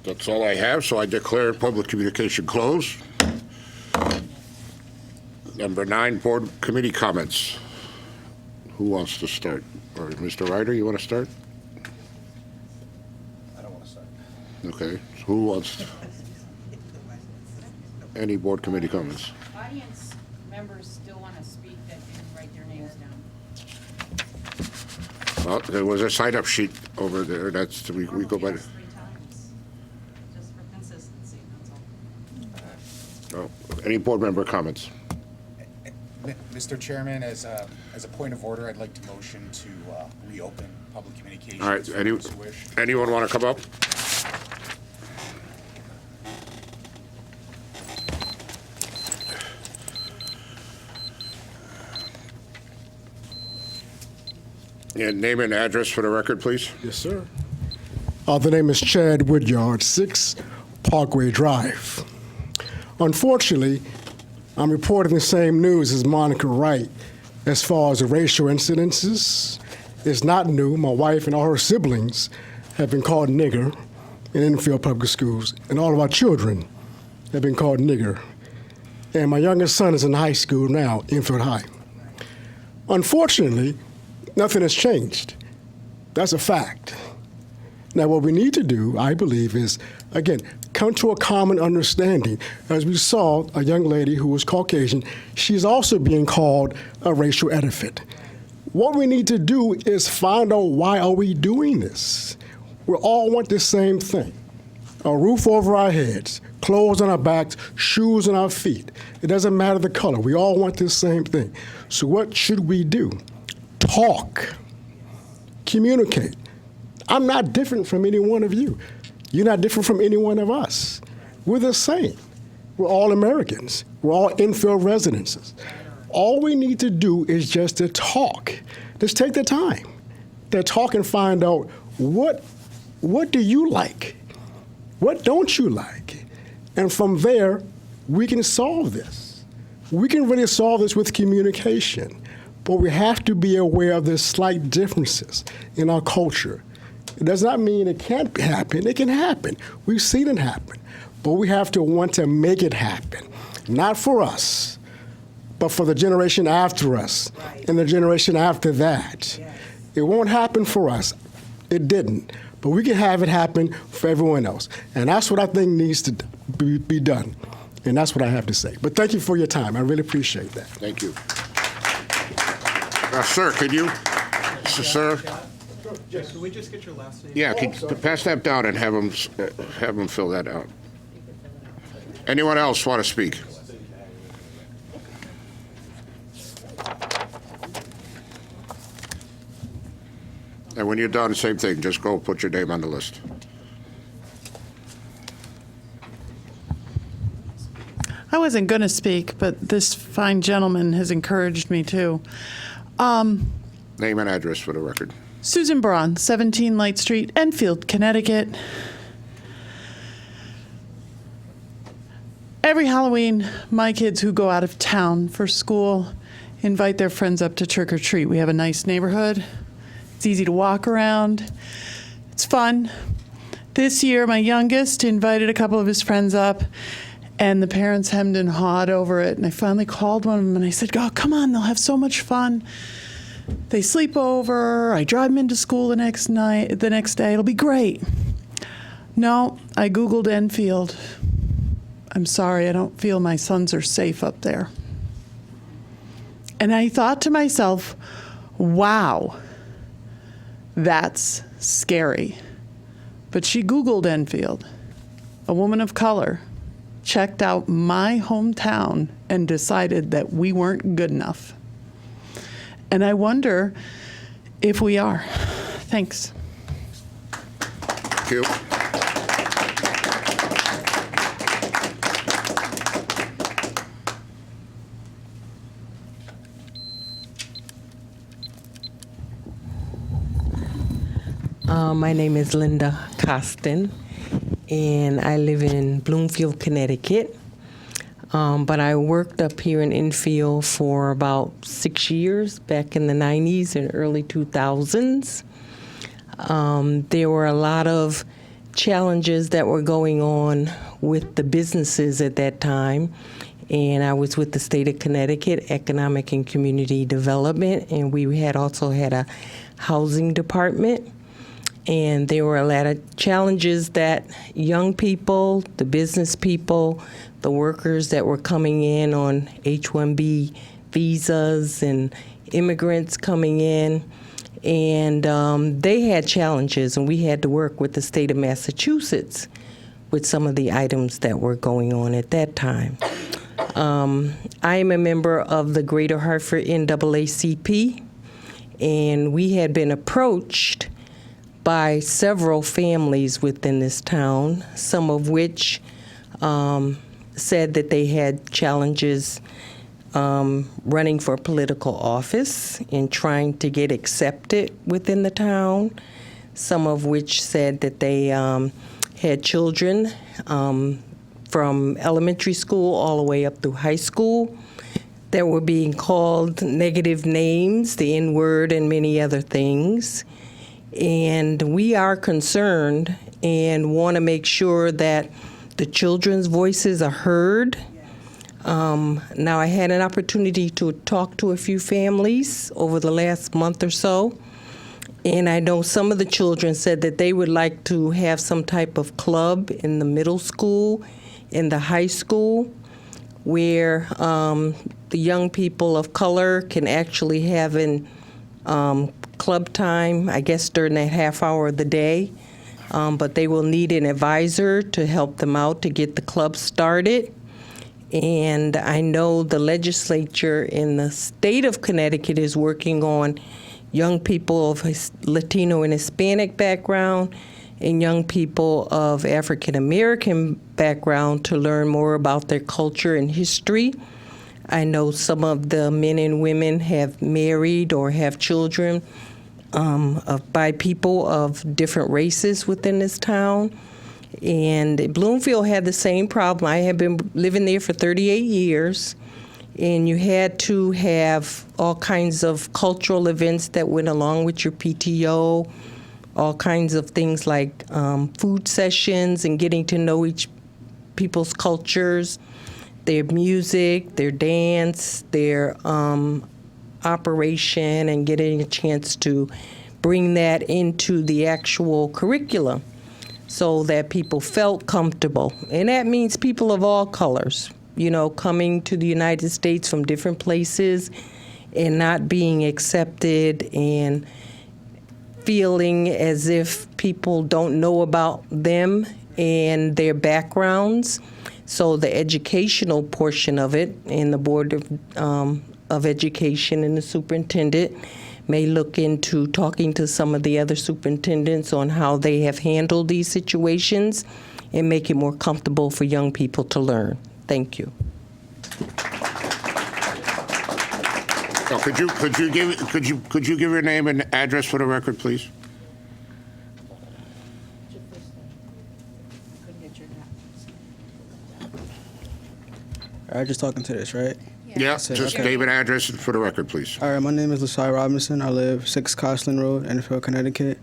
That's all I have, so I declare public communication closed. Number 9, board committee comments. Who wants to start? Or Mr. Ryder, you want to start? I don't want to start. Okay, so who wants? Any board committee comments? Audience members still want to speak that didn't write their names down. Well, there was a sign-up sheet over there. That's, we go by. 3 times, just for consistency, that's all. Oh, any board member comments? Mr. Chairman, as a point of order, I'd like to motion to reopen public communications. All right, for those who wish. anyone want to come up? And name and address for the record, please. Yes, sir. The name is Chad Woodyard, 6 Parkway Drive. Unfortunately, I'm reporting the same news as Monica Wright as far as the racial incidences. It's not new. My wife and all her siblings have been called nigger in Enfield Public Schools, and all of our children have been called nigger. And my youngest son is in high school now, Enfield High. Unfortunately, nothing has changed. That's a fact. Now, what we need to do, I believe, is, again, come to a common understanding. As we saw a young lady who was Caucasian, she's also being called a racial epithet. What we need to do is find out why are we doing this. We all want the same thing. A roof over our heads, clothes on our backs, shoes on our feet. It doesn't matter the color. We all want the same thing. So what should we do? Talk. Communicate. I'm not different from any one of you. You're not different from any one of us. We're the same. We're all Americans. We're all Enfield residents. All we need to do is just to talk. Just take the time to talk and find out what do you like? What don't you like? And from there, we can solve this. We can really solve this with communication. But we have to be aware of the slight differences in our culture. It does not mean it can't happen. It can happen. We've seen it happen. But we have to want to make it happen. Not for us, but for the generation after us and the generation after that. It won't happen for us. It didn't. But we can have it happen for everyone else. And that's what I think needs to be done. And that's what I have to say. But thank you for your time. I really appreciate that. Thank you. Sir, could you, sir? Jeff, can we just get your last name? Yeah, pass that down and have them fill that out. Anyone else want to speak? And when you're done, same thing. Just go put your name on the list. I wasn't going to speak, but this fine gentleman has encouraged me to. Name and address for the record. Susan Braun, 17 Light Street, Enfield, Connecticut. Every Halloween, my kids who go out of town for school invite their friends up to trick or treat. We have a nice neighborhood. It's easy to walk around. It's fun. This year, my youngest invited a couple of his friends up, and the parents hemmed and hawed over it. And I finally called one of them and I said, "Oh, come on, they'll have so much fun. They sleep over. I drive them into school the next day. It'll be great." No, I Googled Enfield. I'm sorry, I don't feel my sons are safe up there. And I thought to myself, wow, that's scary. But she Googled Enfield. A woman of color checked out my hometown and decided that we weren't good enough. And I wonder if we are. Thanks. Thank you. My name is Linda Costin, and I live in Bloomfield, Connecticut. But I worked up here in Enfield for about 6 years, back in the 90s and early 2000s. There were a lot of challenges that were going on with the businesses at that time. And I was with the state of Connecticut Economic and Community Development, and we had also had a housing department. And there were a lot of challenges that young people, the business people, the workers that were coming in on H-1B visas and immigrants coming in, and they had challenges, and we had to work with the state of Massachusetts with some of the items that were going on at that time. I am a member of the Greater Hartford NAACP, and we had been approached by several families within this town, some of which said that they had challenges running for political office and trying to get accepted within the town, some of which said that they had children from elementary school all the way up through high school that were being called negative names, the N-word, and many other things. And we are concerned and want to make sure that the children's voices are heard. Now, I had an opportunity to talk to a few families over the last month or so, and I know some of the children said that they would like to have some type of club in the middle school, in the high school, where the young people of color can actually have an club time, I guess during that half hour of the day. But they will need an advisor to help them out to get the club started. And I know the legislature in the state of Connecticut is working on young people of Latino and Hispanic background and young people of African American background to learn more about their culture and history. I know some of the men and women have married or have children by people of different races within this town. And Bloomfield had the same problem. I have been living there for 38 years, and you had to have all kinds of cultural events that went along with your PTO, all kinds of things like food sessions and getting to know each people's cultures, their music, their dance, their operation, and getting a chance to bring that into the actual curriculum so that people felt comfortable. And that means people of all colors, you know, coming to the United States from different places and not being accepted and feeling as if people don't know about them and their backgrounds. So the educational portion of it, and the Board of Education and the superintendent may look into talking to some of the other superintendents on how they have handled these situations and make it more comfortable for young people to learn. Thank you. Oh, could you give your name and address for the record, please? All right, just talking to this, right? Yeah, just name and address for the record, please. All right, my name is Lasai Robinson. I live 6 Costland Road, Enfield, Connecticut.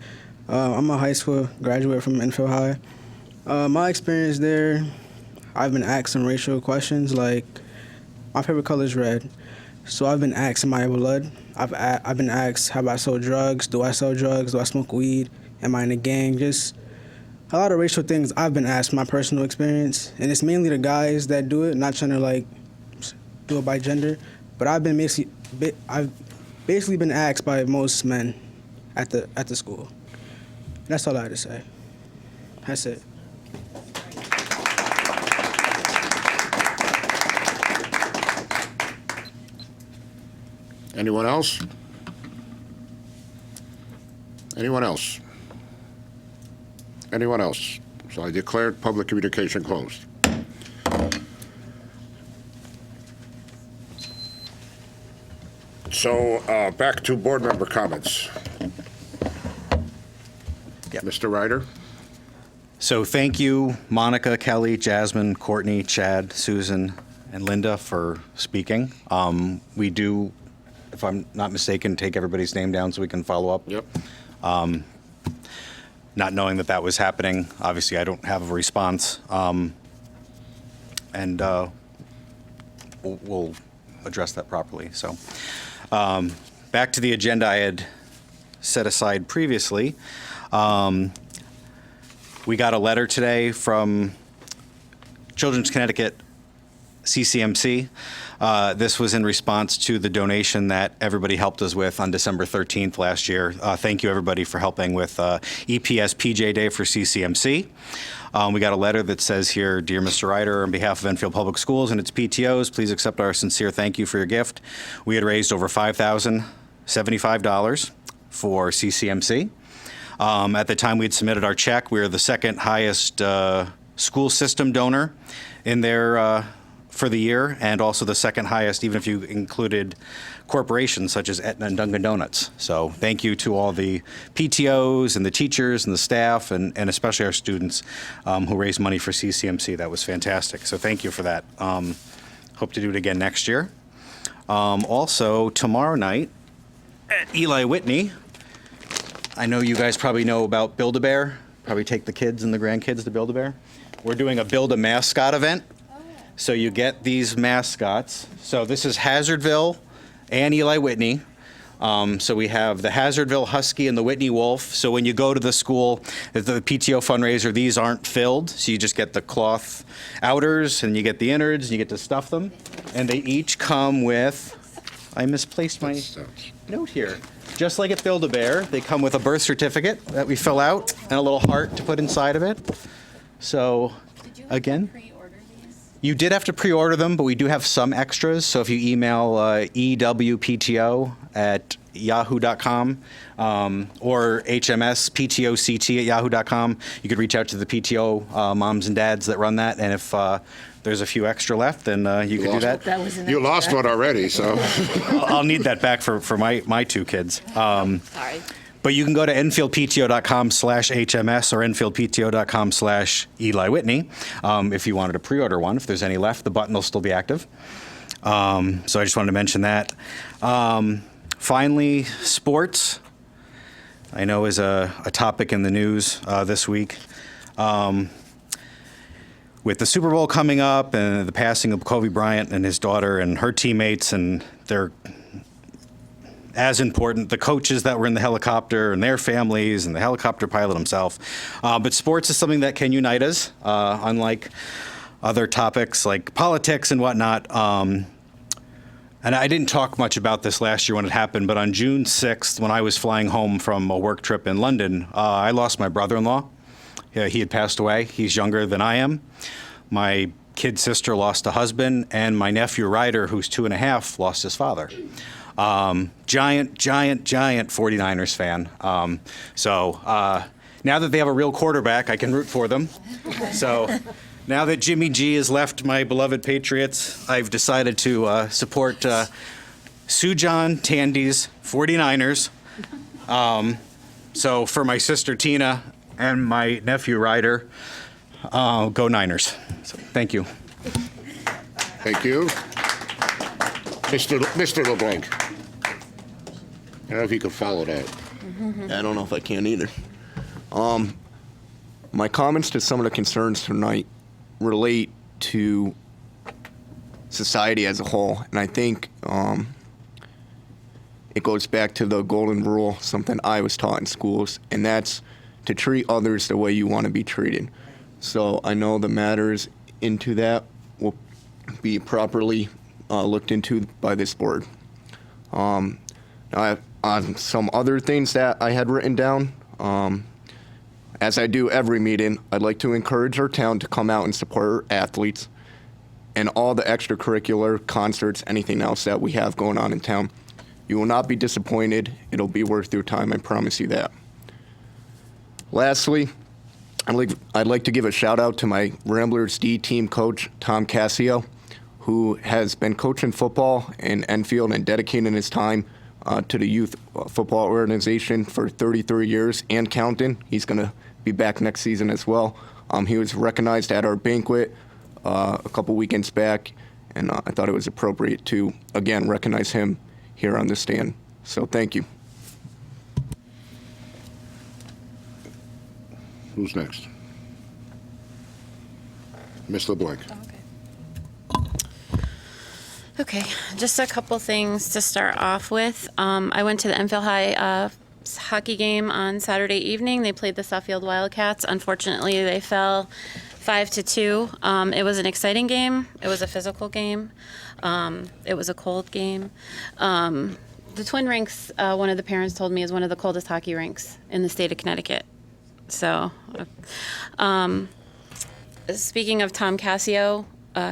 I'm a high school graduate from Enfield High. My experience there, I've been asked some racial questions like, my favorite color is red. So I've been asked, am I blood? I've been asked, have I sold drugs? Do I sell drugs? Do I smoke weed? Am I in a gang? Just a lot of racial things I've been asked, my personal experience. And it's mainly the guys that do it, not trying to like do it by gender. But I've basically been asked by most men at the school. That's all I had to say. That's it. Anyone else? Anyone else? Anyone else? So I declared public communication closed. So back to board member comments. Mr. Ryder? So thank you, Monica, Kelly, Jasmine, Courtney, Chad, Susan, and Linda for speaking. We do, if I'm not mistaken, take everybody's name down so we can follow up. Yep. Not knowing that that was happening, obviously I don't have a response. And we'll address that properly. So back to the agenda I had set aside previously. We got a letter today from Children's Connecticut CCMC. This was in response to the donation that everybody helped us with on December 13th last year. Thank you, everybody, for helping with EPS PJ Day for CCMC. We got a letter that says here, Dear Mr. Ryder, on behalf of Enfield Public Schools and its PTOs, please accept our sincere thank you for your gift. We had raised over $5,075 for CCMC. At the time we had submitted our check, we were the second highest school system donor in their for the year, and also the second highest, even if you included corporations such as Aetna and Dunkin' Donuts. So thank you to all the PTOs and the teachers and the staff, and especially our students who raised money for CCMC. That was fantastic. So thank you for that. Hope to do it again next year. Also, tomorrow night at Eli Whitney, I know you guys probably know about Build-A-Bear. Probably take the kids and the grandkids to Build-A-Bear. We're doing a Build-A-Mascot event. So you get these mascots. So this is Hazardville and Eli Whitney. So we have the Hazardville Husky and the Whitney Wolf. So when you go to the school, the PTO fundraiser, these aren't filled. So you just get the cloth outers and you get the innards and you get to stuff them. And they each come with, I misplaced my note here. Just like at Build-A-Bear, they come with a birth certificate that we fill out and a little heart to put inside of it. So again, you did have to pre-order them, but we do have some extras. So if you email ewpto@yahoo.com or hmsptoct@yahoo.com, you could reach out to the PTO moms and dads that run that. And if there's a few extra left, then you could do that. You lost one already, so. I'll need that back for my two kids. Sorry. But you can go to enfieldpto.com/HMS or enfieldpto.com/Eli Whitney if you wanted to pre-order one. If there's any left, the button will still be active. So I just wanted to mention that. Finally, sports, I know is a topic in the news this week. With the Super Bowl coming up and the passing of Kobe Bryant and his daughter and her teammates, and they're as important, the coaches that were in the helicopter and their families and the helicopter pilot himself. But sports is something that can unite us, unlike other topics like politics and whatnot. And I didn't talk much about this last year when it happened, but on June 6th, when I was flying home from a work trip in London, I lost my brother-in-law. He had passed away. He's younger than I am. My kid sister lost a husband, and my nephew Ryder, who's 2.5, lost his father. Giant 49ers fan. So now that they have a real quarterback, I can root for them. So now that Jimmy G has left my beloved Patriots, I've decided to support Sujan Tandy's 49ers. So for my sister Tina and my nephew Ryder, go Niners. So, thank you. Thank you. Mr. LeBlanc. I don't know if you can follow that. I don't know if I can either. My comments to some of the concerns tonight relate to society as a whole, and I think it goes back to the golden rule, something I was taught in schools, and that's to treat others the way you want to be treated. So I know the matters into that will be properly looked into by this board. Now, on some other things that I had written down, as I do every meeting, I'd like to encourage our town to come out and support our athletes and all the extracurricular concerts, anything else that we have going on in town. You will not be disappointed. It'll be worth your time, I promise you that. Lastly, I'd like to give a shout out to my Ramblers D team coach, Tom Cassio, who has been coaching football in Enfield and dedicating his time to the youth football organization for 33 years and counting. He's going to be back next season as well. He was recognized at our banquet a couple weekends back, and I thought it was appropriate to, again, recognize him here on the stand. So thank you. Who's next? Ms. LeBlanc. Okay, just a couple things to start off with. I went to the Enfield High hockey game on Saturday evening. They played the Suffield Wildcats. Unfortunately, they fell 5-2. It was an exciting game. It was a physical game. It was a cold game. The Twin Rinks, one of the parents told me, is one of the coldest hockey rinks in the state of Connecticut. So, speaking of Tom Cassio,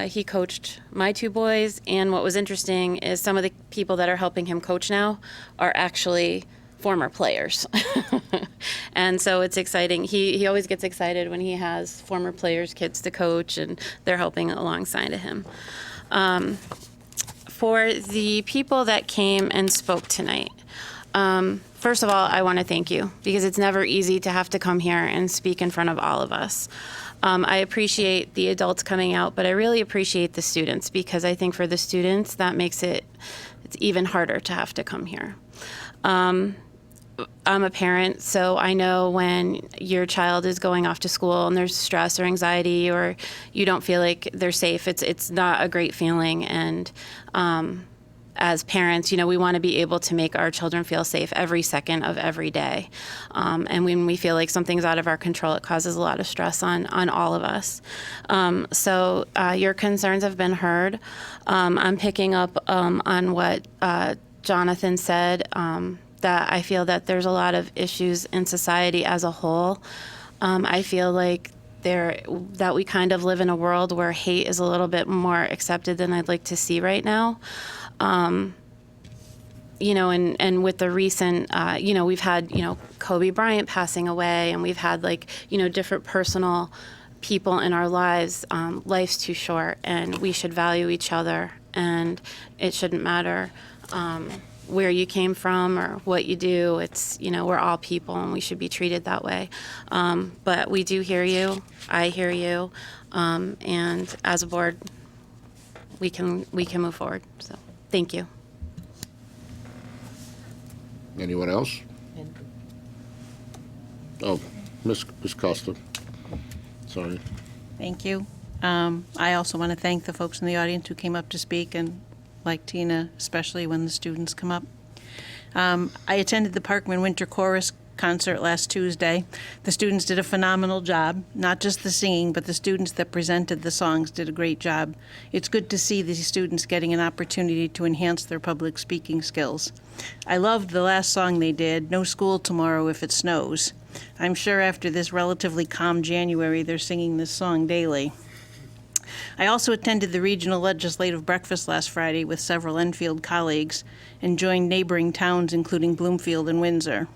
he coached my two boys, and what was interesting is some of the people that are helping him coach now are actually former players. And so it's exciting. He always gets excited when he has former players' kids to coach, and they're helping alongside of him. For the people that came and spoke tonight, first of all, I want to thank you because it's never easy to have to come here and speak in front of all of us. I appreciate the adults coming out, but I really appreciate the students because I think for the students that makes it's even harder to have to come here. I'm a parent, so I know when your child is going off to school and there's stress or anxiety or you don't feel like they're safe, it's not a great feeling. And as parents, we want to be able to make our children feel safe every second of every day. And when we feel like something's out of our control, it causes a lot of stress on all of us. So your concerns have been heard. I'm picking up on what Jonathan said, that I feel that there's a lot of issues in society as a whole. I feel like that we kind of live in a world where hate is a little bit more accepted than I'd like to see right now. And with the recent, we've had, Kobe Bryant passing away, and we've had different personal people in our lives. Life's too short, and we should value each other, and it shouldn't matter where you came from or what you do. It's, we're all people and we should be treated that way. But we do hear you. I hear you. And as a board, we can move forward. So thank you. Anyone else? Oh, Ms. Costa. Sorry. Thank you. I also want to thank the folks in the audience who came up to speak, and like Tina, especially when the students come up. I attended the Parkman Winter Chorus concert last Tuesday. The students did a phenomenal job. Not just the singing, but the students that presented the songs did a great job. It's good to see these students getting an opportunity to enhance their public speaking skills. I loved the last song they did, No School Tomorrow If It Snows. I'm sure after this relatively calm January, they're singing this song daily. I also attended the regional legislative breakfast last Friday with several Enfield colleagues and joined neighboring towns, including Bloomfield and Windsor.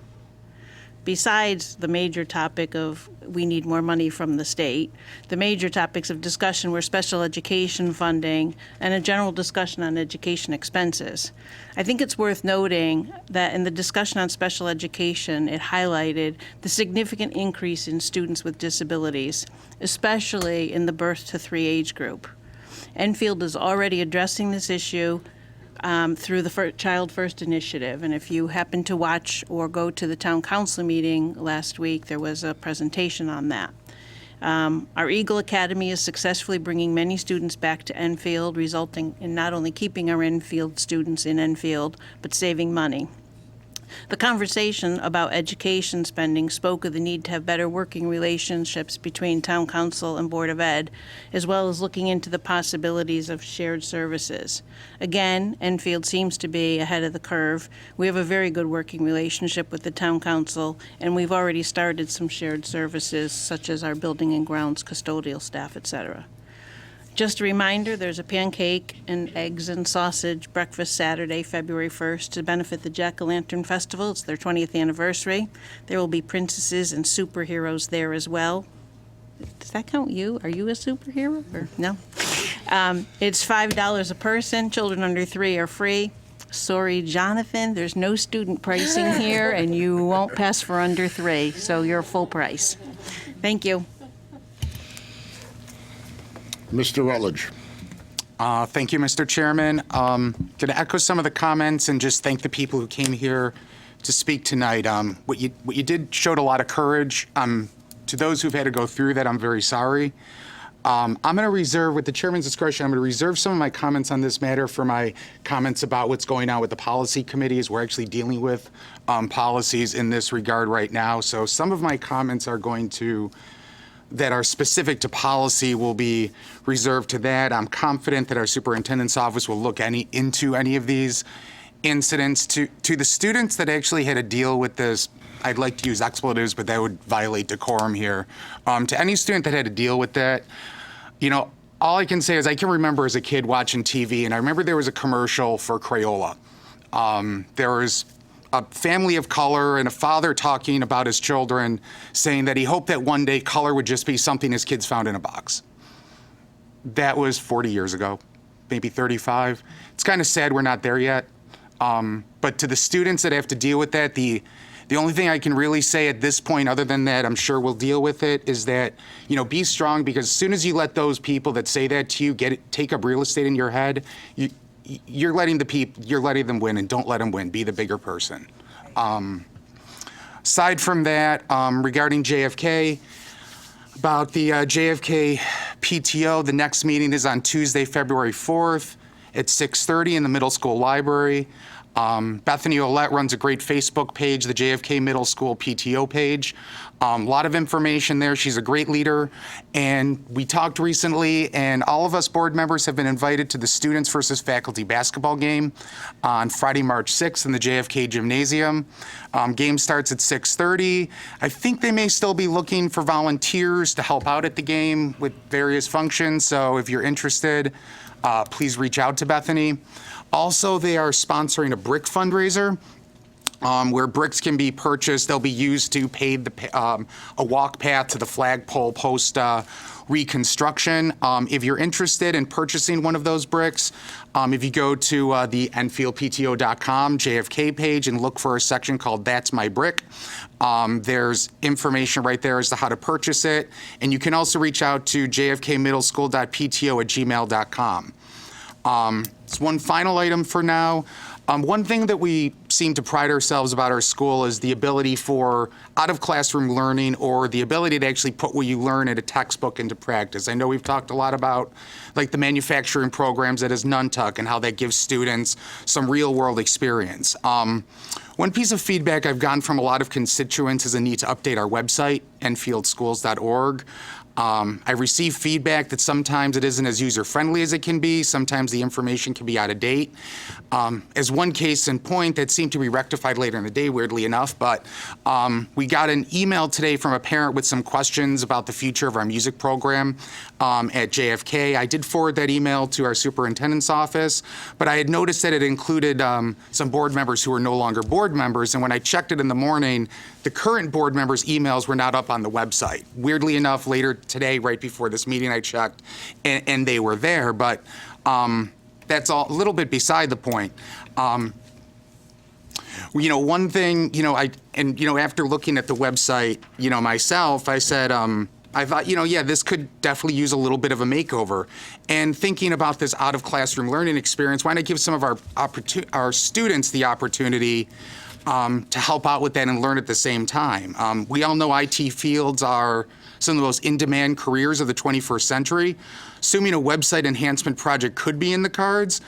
Besides the major topic of we need more money from the state, the major topics of discussion were special education funding and a general discussion on education expenses. I think it's worth noting that in the discussion on special education, it highlighted the significant increase in students with disabilities, especially in the birth to 3 age group. Enfield is already addressing this issue through the Child First Initiative. And if you happen to watch or go to the town council meeting last week, there was a presentation on that. Our Eagle Academy is successfully bringing many students back to Enfield, resulting in not only keeping our Enfield students in Enfield, but saving money. The conversation about education spending spoke of the need to have better working relationships between Town Council and Board of Ed, as well as looking into the possibilities of shared services. Again, Enfield seems to be ahead of the curve. We have a very good working relationship with the Town Council, and we've already started some shared services, such as our building and grounds custodial staff, etc. Just a reminder, there's a pancake and eggs and sausage breakfast Saturday, February 1st, to benefit the Jack-o'-lantern Festival. It's their 20th anniversary. There will be princesses and superheroes there as well. Does that count you? Are you a superhero? Or no? It's $5 a person. Children under 3 are free. Sorry, Jonathan, there's no student pricing here, and you won't pass for under 3, so you're full price. Thank you. Mr. Rutledge. Thank you, Mr. Chairman. Going to echo some of the comments and just thank the people who came here to speak tonight. What you did showed a lot of courage. To those who've had to go through that, I'm very sorry. I'm going to reserve, with the chairman's discretion, I'm going to reserve some of my comments on this matter for my comments about what's going on with the policy committees. We're actually dealing with policies in this regard right now. So some of my comments are going to that are specific to policy will be reserved to that. I'm confident that our superintendent's office will look into any of these incidents. To the students that actually had to deal with this, I'd like to use expletives, but that would violate decorum here. To any student that had to deal with that, all I can say is I can remember as a kid watching TV, and I remember there was a commercial for Crayola. There was a family of color and a father talking about his children, saying that he hoped that one day color would just be something his kids found in a box. That was 40 years ago. maybe 35. It's kind of sad we're not there yet. But to the students that have to deal with that, the only thing I can really say at this point, other than that, I'm sure we'll deal with it, is that, be strong, because as soon as you let those people that say that to you take up real estate in your head, you're letting them win, and don't let them win. Be the bigger person. Aside from that, regarding JFK, about the JFK PTO, the next meeting is on Tuesday, February 4th at 6:30 in the middle school library. Bethany Olette runs a great Facebook page, the JFK Middle School PTO page. A lot of information there. She's a great leader. And we talked recently, and all of us board members have been invited to the students versus faculty basketball game on Friday, March 6th in the JFK Gymnasium. Game starts at 6:30. I think they may still be looking for volunteers to help out at the game with various functions. So if you're interested, please reach out to Bethany. Also, they are sponsoring a brick fundraiser where bricks can be purchased. They'll be used to pave a walk path to the flagpole post reconstruction. If you're interested in purchasing one of those bricks, if you go to the EnfieldPTO.com JFK page and look for a section called That's My Brick, there's information right there as to how to purchase it. And you can also reach out to jfkmiddleschool.pto@gmail.com. It's one final item for now. One thing that we seem to pride ourselves about our school is the ability for out-of-classroom learning, or the ability to actually put what you learn in a textbook into practice. I know we've talked a lot about like the manufacturing programs at Nuntuck and how that gives students some real-world experience. One piece of feedback I've gotten from a lot of constituents is a need to update our website, enfieldschools.org. I receive feedback that sometimes it isn't as user-friendly as it can be. Sometimes the information can be out of date. As one case in point that seemed to be rectified later in the day, weirdly enough, but we got an email today from a parent with some questions about the future of our music program at JFK. I did forward that email to our superintendent's office, but I had noticed that it included some board members who are no longer board members, and when I checked it in the morning, the current board members' emails were not up on the website. Weirdly enough, later today, right before this meeting, I checked, and they were there, but that's all a little bit beside the point. One thing, after looking at the website, myself, I said, I thought, this could definitely use a little bit of a makeover. And thinking about this out-of-classroom learning experience, why not give some of our students the opportunity to help out with that and learn at the same time? We all know IT fields are some of the most in-demand careers of the 21st century. Assuming a website enhancement project could be in the cards,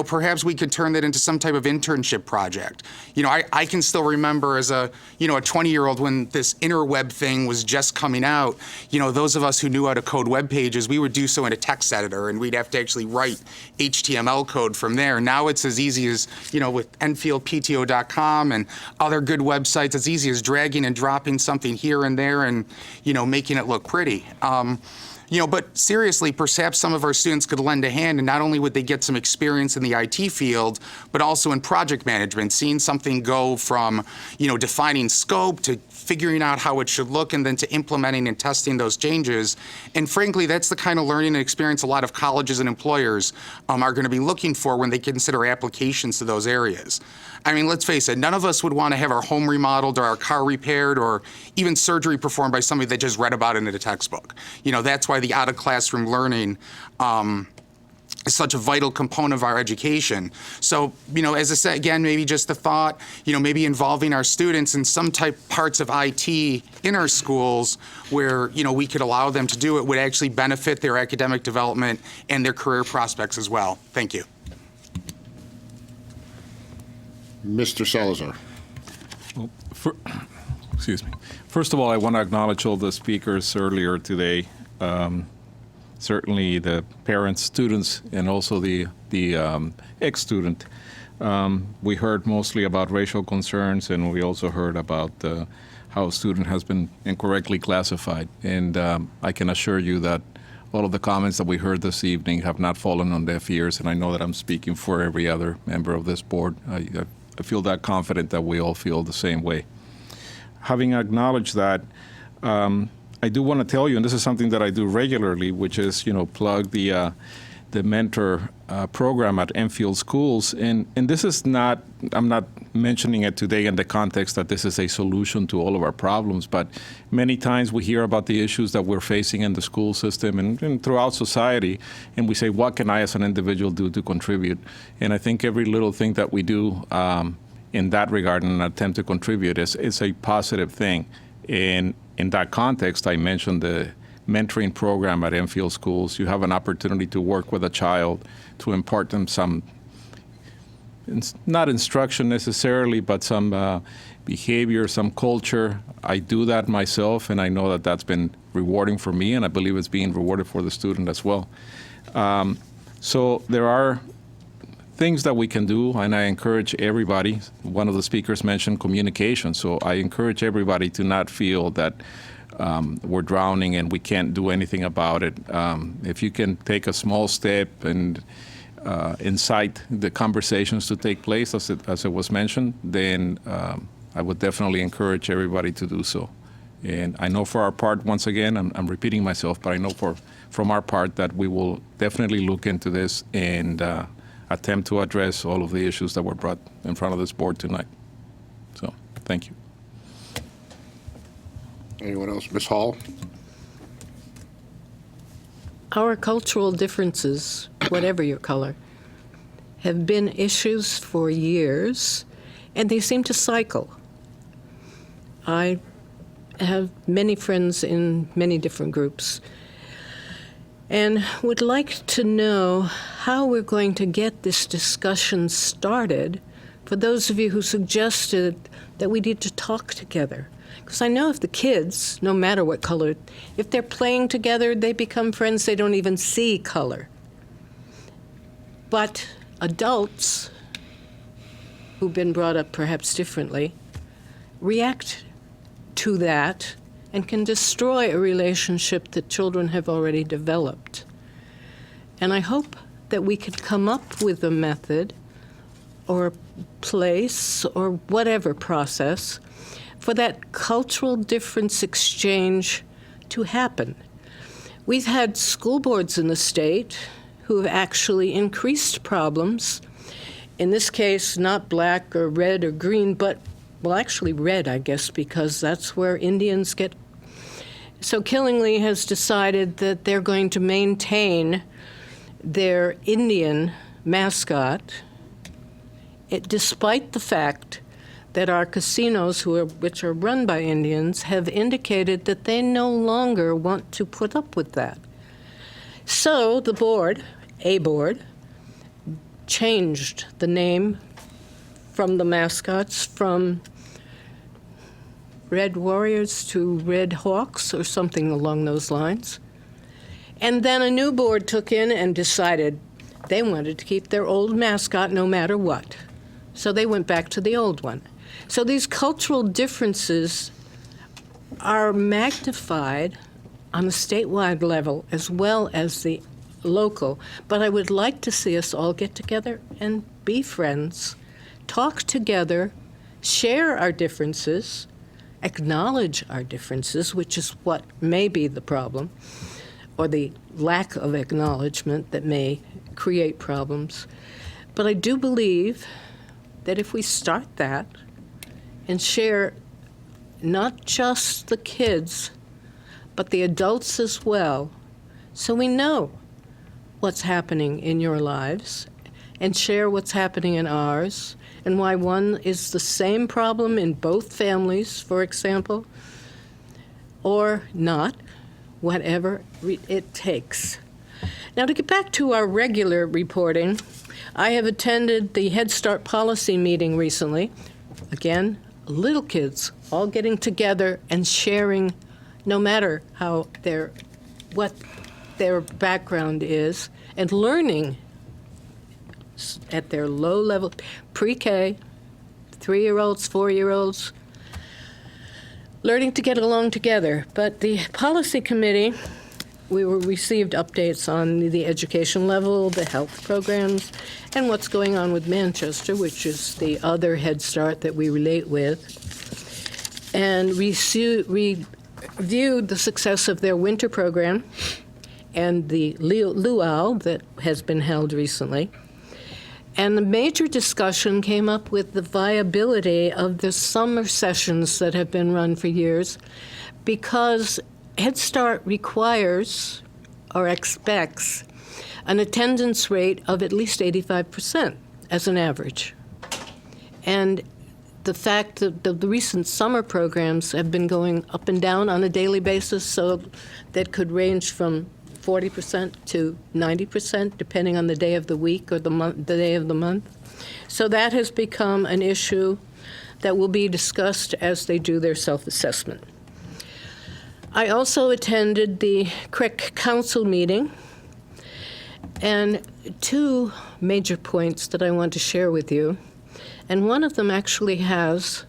perhaps we could turn that into some type of internship project. I can still remember as a 20-year-old when this interweb thing was just coming out, those of us who knew how to code web pages, we would do so in a text editor, and we'd have to actually write HTML code from there. Now it's as easy as, with EnfieldPTO.com and other good websites, as easy as dragging and dropping something here and there and, making it look pretty. But seriously, perhaps some of our students could lend a hand, and not only would they get some experience in the IT field, but also in project management, seeing something go from, defining scope to figuring out how it should look, and then to implementing and testing those changes. And frankly, that's the kind of learning and experience a lot of colleges and employers are going to be looking for when they consider applications to those areas. I mean, let's face it, none of us would want to have our home remodeled or our car repaired or even surgery performed by somebody that just read about it in a textbook. That's why the out-of-classroom learning is such a vital component of our education. So, as I said, again, maybe just a thought, maybe involving our students in some parts of IT in our schools where, we could allow them to do it would actually benefit their academic development and their career prospects as well. Thank you. Mr. Salazar. Well, excuse me. First of all, I want to acknowledge all the speakers earlier today. Certainly the parents, students, and also the ex-student. We heard mostly about racial concerns, and we also heard about how a student has been incorrectly classified. And I can assure you that all of the comments that we heard this evening have not fallen on deaf ears, and I know that I'm speaking for every other member of this board. I feel that confident that we all feel the same way. Having acknowledged that, I do want to tell you, and this is something that I do regularly, which is, plug the the mentor program at Enfield Schools. And this is not, I'm not mentioning it today in the context that this is a solution to all of our problems, but many times we hear about the issues that we're facing in the school system and throughout society, and we say, what can I as an individual do to contribute? And I think every little thing that we do in that regard in an attempt to contribute is a positive thing. And in that context, I mentioned the mentoring program at Enfield Schools. You have an opportunity to work with a child to impart them some, not instruction necessarily, but some behavior, some culture. I do that myself, and I know that that's been rewarding for me, and I believe it's being rewarded for the student as well. So there are things that we can do, and I encourage everybody. One of the speakers mentioned communication, so I encourage everybody to not feel that we're drowning and we can't do anything about it. If you can take a small step and incite the conversations to take place, as it was mentioned, then I would definitely encourage everybody to do so. And I know for our part, once again, I'm repeating myself, but I know from our part that we will definitely look into this and attempt to address all of the issues that were brought in front of this board tonight. So, thank you. Anyone else? Ms. Hall? Our cultural differences, whatever your color, have been issues for years, and they seem to cycle. I have many friends in many different groups, and would like to know how we're going to get this discussion started for those of you who suggested that we need to talk together. Because I know if the kids, no matter what color, if they're playing together, they become friends, they don't even see color. But adults, who've been brought up perhaps differently, react to that and can destroy a relationship that children have already developed. And I hope that we could come up with a method or place or whatever process for that cultural difference exchange to happen. We've had school boards in the state who have actually increased problems. In this case, not black or red or green, but, well, actually red, I guess, because that's where Indians get. So Killingly has decided that they're going to maintain their Indian mascot, despite the fact that our casinos, which are run by Indians, have indicated that they no longer want to put up with that. So the board, a board, changed the name from the mascots from Red Warriors to Red Hawks or something along those lines. And then a new board took in and decided they wanted to keep their old mascot no matter what. So they went back to the old one. So these cultural differences are magnified on a statewide level as well as the local. But I would like to see us all get together and be friends, talk together, share our differences, acknowledge our differences, which is what may be the problem, or the lack of acknowledgement that may create problems. But I do believe that if we start that and share not just the kids, but the adults as well, so we know what's happening in your lives and share what's happening in ours, and why one is the same problem in both families, for example, or not, whatever it takes. Now, to get back to our regular reporting, I have attended the Head Start policy meeting recently. Again, little kids all getting together and sharing, no matter what their background is, and learning at their low level, pre-K, 3-year-olds, 4-year-olds, learning to get along together. But the policy committee, we received updates on the education level, the health programs, and what's going on with Manchester, which is the other Head Start that we relate with, and reviewed the success of their winter program and the luau that has been held recently. And the major discussion came up with the viability of the summer sessions that have been run for years, because Head Start requires or expects an attendance rate of at least 85% as an average. And the fact that the recent summer programs have been going up and down on a daily basis, so that could range from 40% to 90%, depending on the day of the week or the day of the month. So that has become an issue that will be discussed as they do their self-assessment. I also attended the CREC Council meeting, and two major points that I want to share with you. And one of them actually has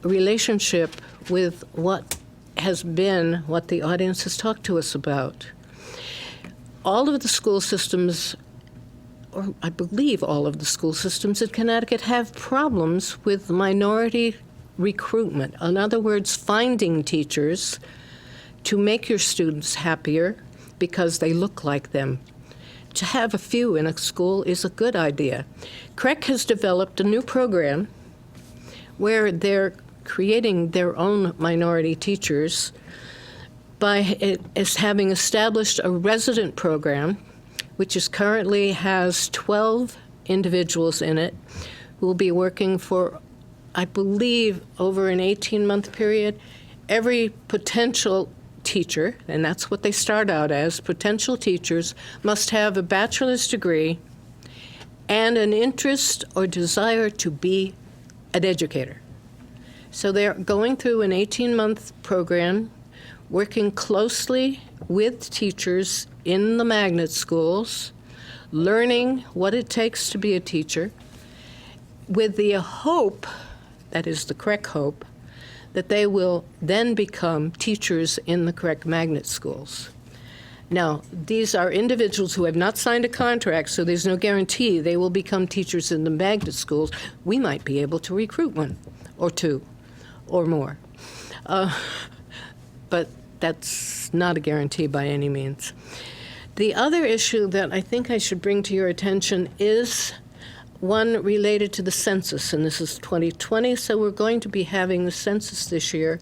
a relationship with what the audience has talked to us about. All of the school systems, or I believe all of the school systems in Connecticut, have problems with minority recruitment. In other words, finding teachers to make your students happier because they look like them. To have a few in a school is a good idea. CREC has developed a new program where they're creating their own minority teachers by having established a resident program, which currently has 12 individuals in it, who will be working for, I believe, over an 18-month period. Every potential teacher, and that's what they start out as, potential teachers, must have a bachelor's degree and an interest or desire to be an educator. So they're going through an 18-month program, working closely with teachers in the magnet schools, learning what it takes to be a teacher, with the hope, that is the CREC hope, that they will then become teachers in the CREC magnet schools. Now, these are individuals who have not signed a contract, so there's no guarantee they will become teachers in the magnet schools. We might be able to recruit one or two or more. But that's not a guarantee by any means. The other issue that I think I should bring to your attention is one related to the census, and this is 2020, so we're going to be having the census this year,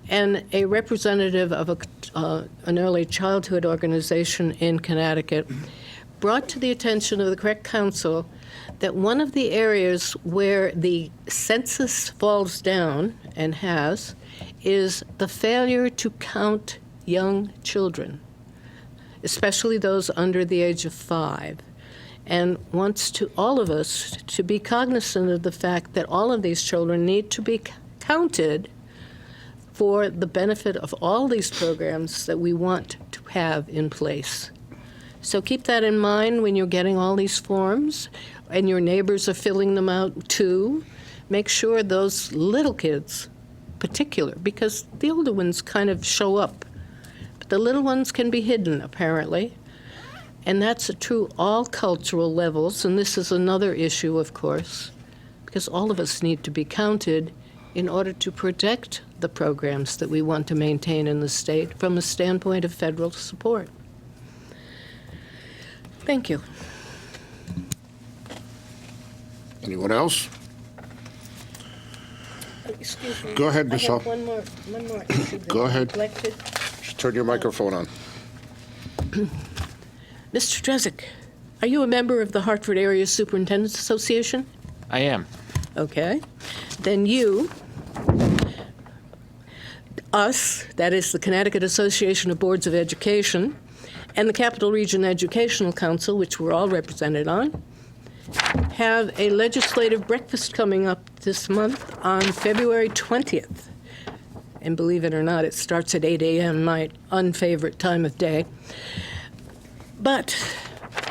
and a representative of an early childhood organization in Connecticut brought to the attention of the CREC Council that one of the areas where the census falls down, and has, is the failure to count young children, especially those under the age of 5. And wants to all of us to be cognizant of the fact that all of these children need to be counted for the benefit of all these programs that we want to have in place. So keep that in mind when you're getting all these forms and your neighbors are filling them out too. Make sure those little kids, particular, because the older ones kind of show up, but the little ones can be hidden apparently. And that's true all cultural levels, and this is another issue, of course, because all of us need to be counted in order to protect the programs that we want to maintain in the state from a standpoint of federal support. Thank you. Anyone else? Excuse me. Go ahead, I Ms. have Hall. one more issue that Go I ahead. neglected. Just turn your microphone on. Mr. Drezek, are you a member of the Hartford Area Superintendents Association? I am. Okay. Then us, that is the Connecticut Association of Boards of Education, and the Capital Region Educational Council, which we're all represented on, have a legislative breakfast coming up this month on February 20th. And believe it or not, it starts at 8 a.m., my unfavorite time of day. But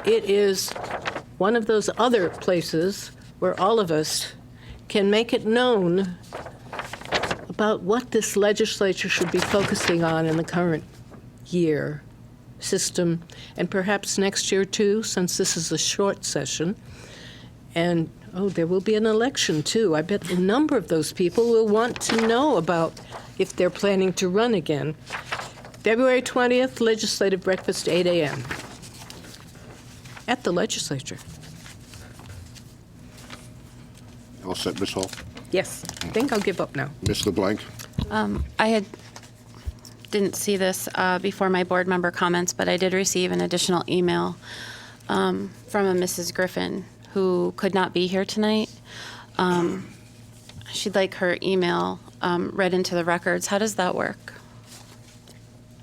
it is one of those other places where all of us can make it known about what this legislature should be focusing on in the current year system, and perhaps next year too, since this is a short session. And, there will be an election too. I bet a number of those people will want to know about if they're planning to run again. February 20th, legislative breakfast, 8 a.m. at the legislature. All set, Ms. Hall? Yes, I think I'll give up now. Ms. LeBlanc? Didn't see this before my board member comments, but I did receive an additional email from a Mrs. Griffin who could not be here tonight. She'd like her email read into the records. How does that work?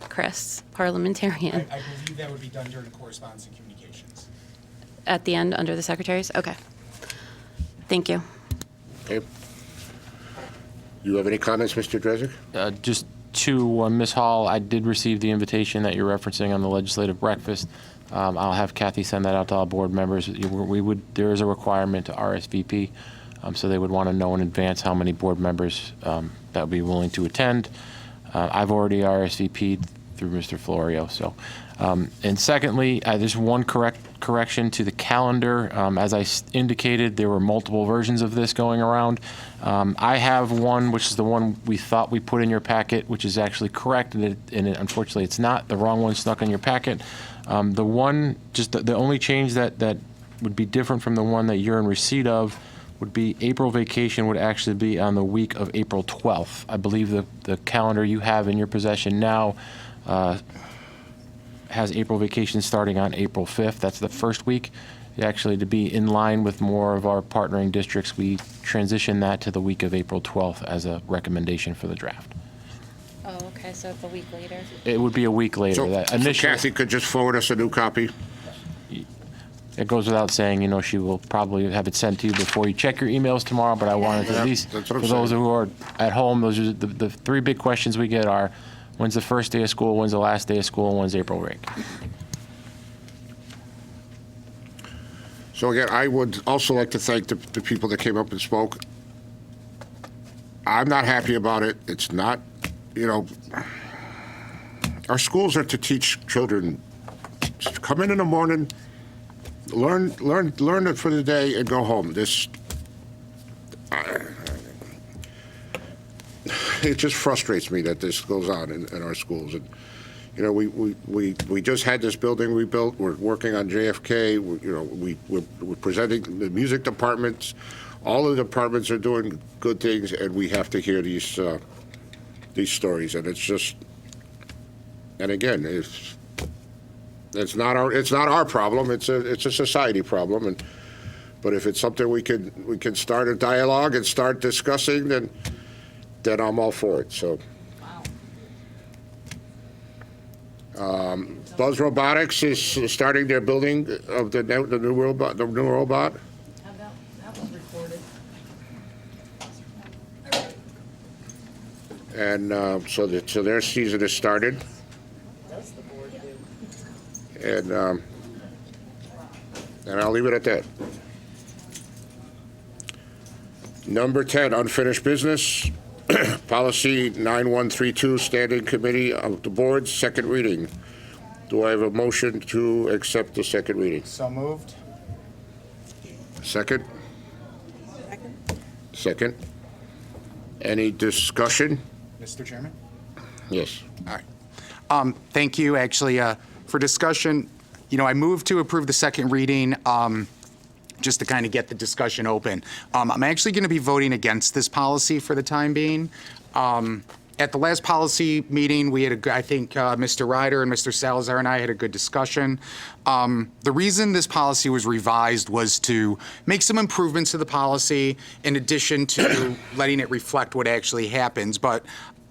Chris, parliamentarian. I believe that would be done during correspondence and communications. At the end, under the secretaries? Okay. Thank you. Okay. You have any comments, Mr. Dresnick? Just to Ms. Hall, I did receive the invitation that you're referencing on the legislative breakfast. I'll have Kathy send that out to all board members. There is a requirement to RSVP, so they would want to know in advance how many board members that would be willing to attend. I've already RSVP'd through Mr. Florio. So, and secondly, there's one correction to the calendar. As I indicated, there were multiple versions of this going around. I have one, which is the one we thought we put in your packet, which is actually correct, and unfortunately it's not. The wrong one snuck in your packet. The only change that would be different from the one that you're in receipt of would be April vacation would actually be on the week of April 12th. I believe the calendar you have in your possession now has April vacation starting on April 5th. That's the first week. Actually, to be in line with more of our partnering districts, we transition that to the week of April 12th as a recommendation for the draft. Oh, okay, so it's a week later? It would be a week later. So Kathy could just forward us a new copy? It goes without saying, she will probably have it sent to you before you check your emails tomorrow, but I wanted to at least, for those who are at home, those are the three big questions we get are, when's the first day of school, when's the last day of school, and when's April break? So again, I would also like to thank the people that came up and spoke. I'm not happy about it. It's not, our schools are to teach children, come in the morning, learn it for the day and go home. It just frustrates me that this goes on in our schools. And we just had this building we built. We're working on JFK. We're presenting the music departments. All of the departments are doing good things, and we have to hear these stories. And it's just, and again, it's not our problem. It's a society problem. But if it's something we can start a dialogue and start discussing, then I'm all for it. So. Buzz Robotics is starting their building of the new robot. That was recorded. And so their season has started. That's the board And I'll leave it at that. Number 10, unfinished business. Policy 9132, Standing Committee of the Board, second reading. Do I have a motion to accept the second reading? So moved. Second? Second. Any discussion? Mr. Chairman? Yes. All right. Thank you. Actually, for discussion, I moved to approve the second reading just to kind of get the discussion open. I'm actually going to be voting against this policy for the time being. At the last policy meeting, we had I think Mr. Ryder and Mr. Salazar and I had a good discussion. The reason this policy was revised was to make some improvements to the policy in addition to letting it reflect what actually happens. But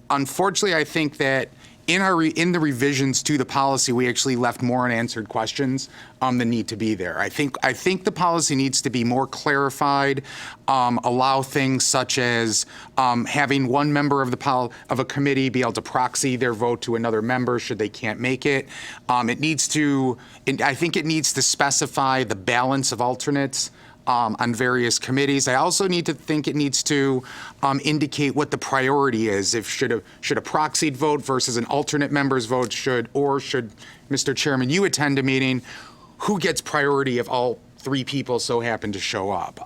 unfortunately, I think that in the revisions to the policy, we actually left more unanswered questions than need to be there. I think the policy needs to be more clarified, allow things such as having one member of a committee be able to proxy their vote to another member should they can't make it. I think it needs to specify the balance of alternates on various committees. I also think it needs to indicate what the priority is. Should a proxied vote versus an alternate member's vote should Mr. Chairman, you attend a meeting, who gets priority if all three people so happen to show up?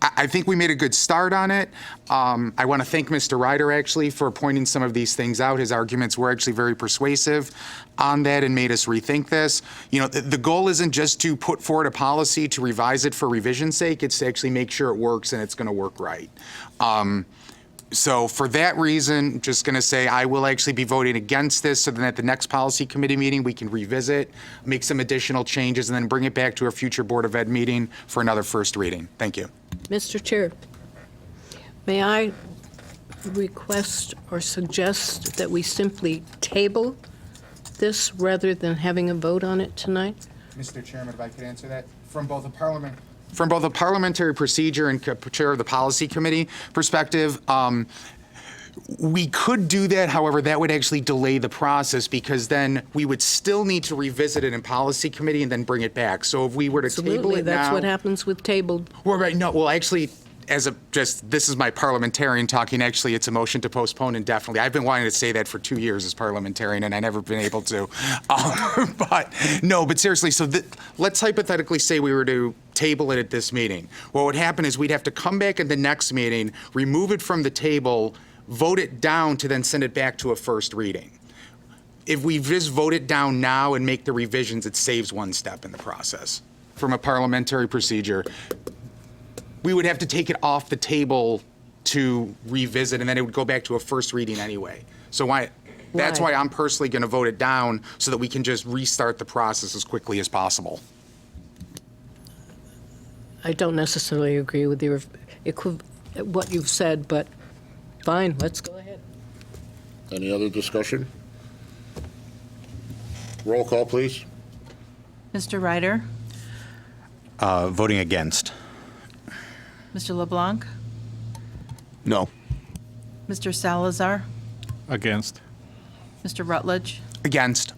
I think we made a good start on it. I want to thank Mr. Ryder, actually, for pointing some of these things out. His arguments were actually very persuasive on that and made us rethink this. You know, the goal isn't just to put forward a policy to revise it for revision's sake. It's to actually make sure it works and it's going to work right. So for that reason, just going to say I will actually be voting against this so that at the next policy committee meeting, we can revisit, make some additional changes, and then bring it back to a future Board of Ed meeting for another first reading. Thank you. Mr. Chair, may I request or suggest that we simply table this rather than having a vote on it tonight? Mr. Chairman, if I could answer that from both a parliamentary procedure and chair of the policy committee perspective, we could do that. However, that would actually delay the process because then we would still need to revisit it in policy committee and then bring it back. So if we were to table it now, That's what happens with tabled. Well, right. No. Well, actually, this is my parliamentarian talking. Actually, it's a motion to postpone indefinitely. I've been wanting to say that for 2 years as parliamentarian, and I've never been able to. But seriously, so let's hypothetically say we were to table it at this meeting. What would happen is we'd have to come back at the next meeting, remove it from the table, vote it down to then send it back to a first reading. If we just vote it down now and make the revisions, it saves one step in the process. From a parliamentary procedure, we would have to take it off the table to revisit, and then it would go back to a first reading anyway. So that's why I'm personally going to vote it down so that we can just restart the process as quickly as possible. I don't necessarily agree with what you've said, but fine, let's go ahead. Any other discussion? Roll call, please. Mr. Ryder, Voting against. Mr. LeBlanc, No. Mr. Salazar, Against. Mr. Rutledge, Against.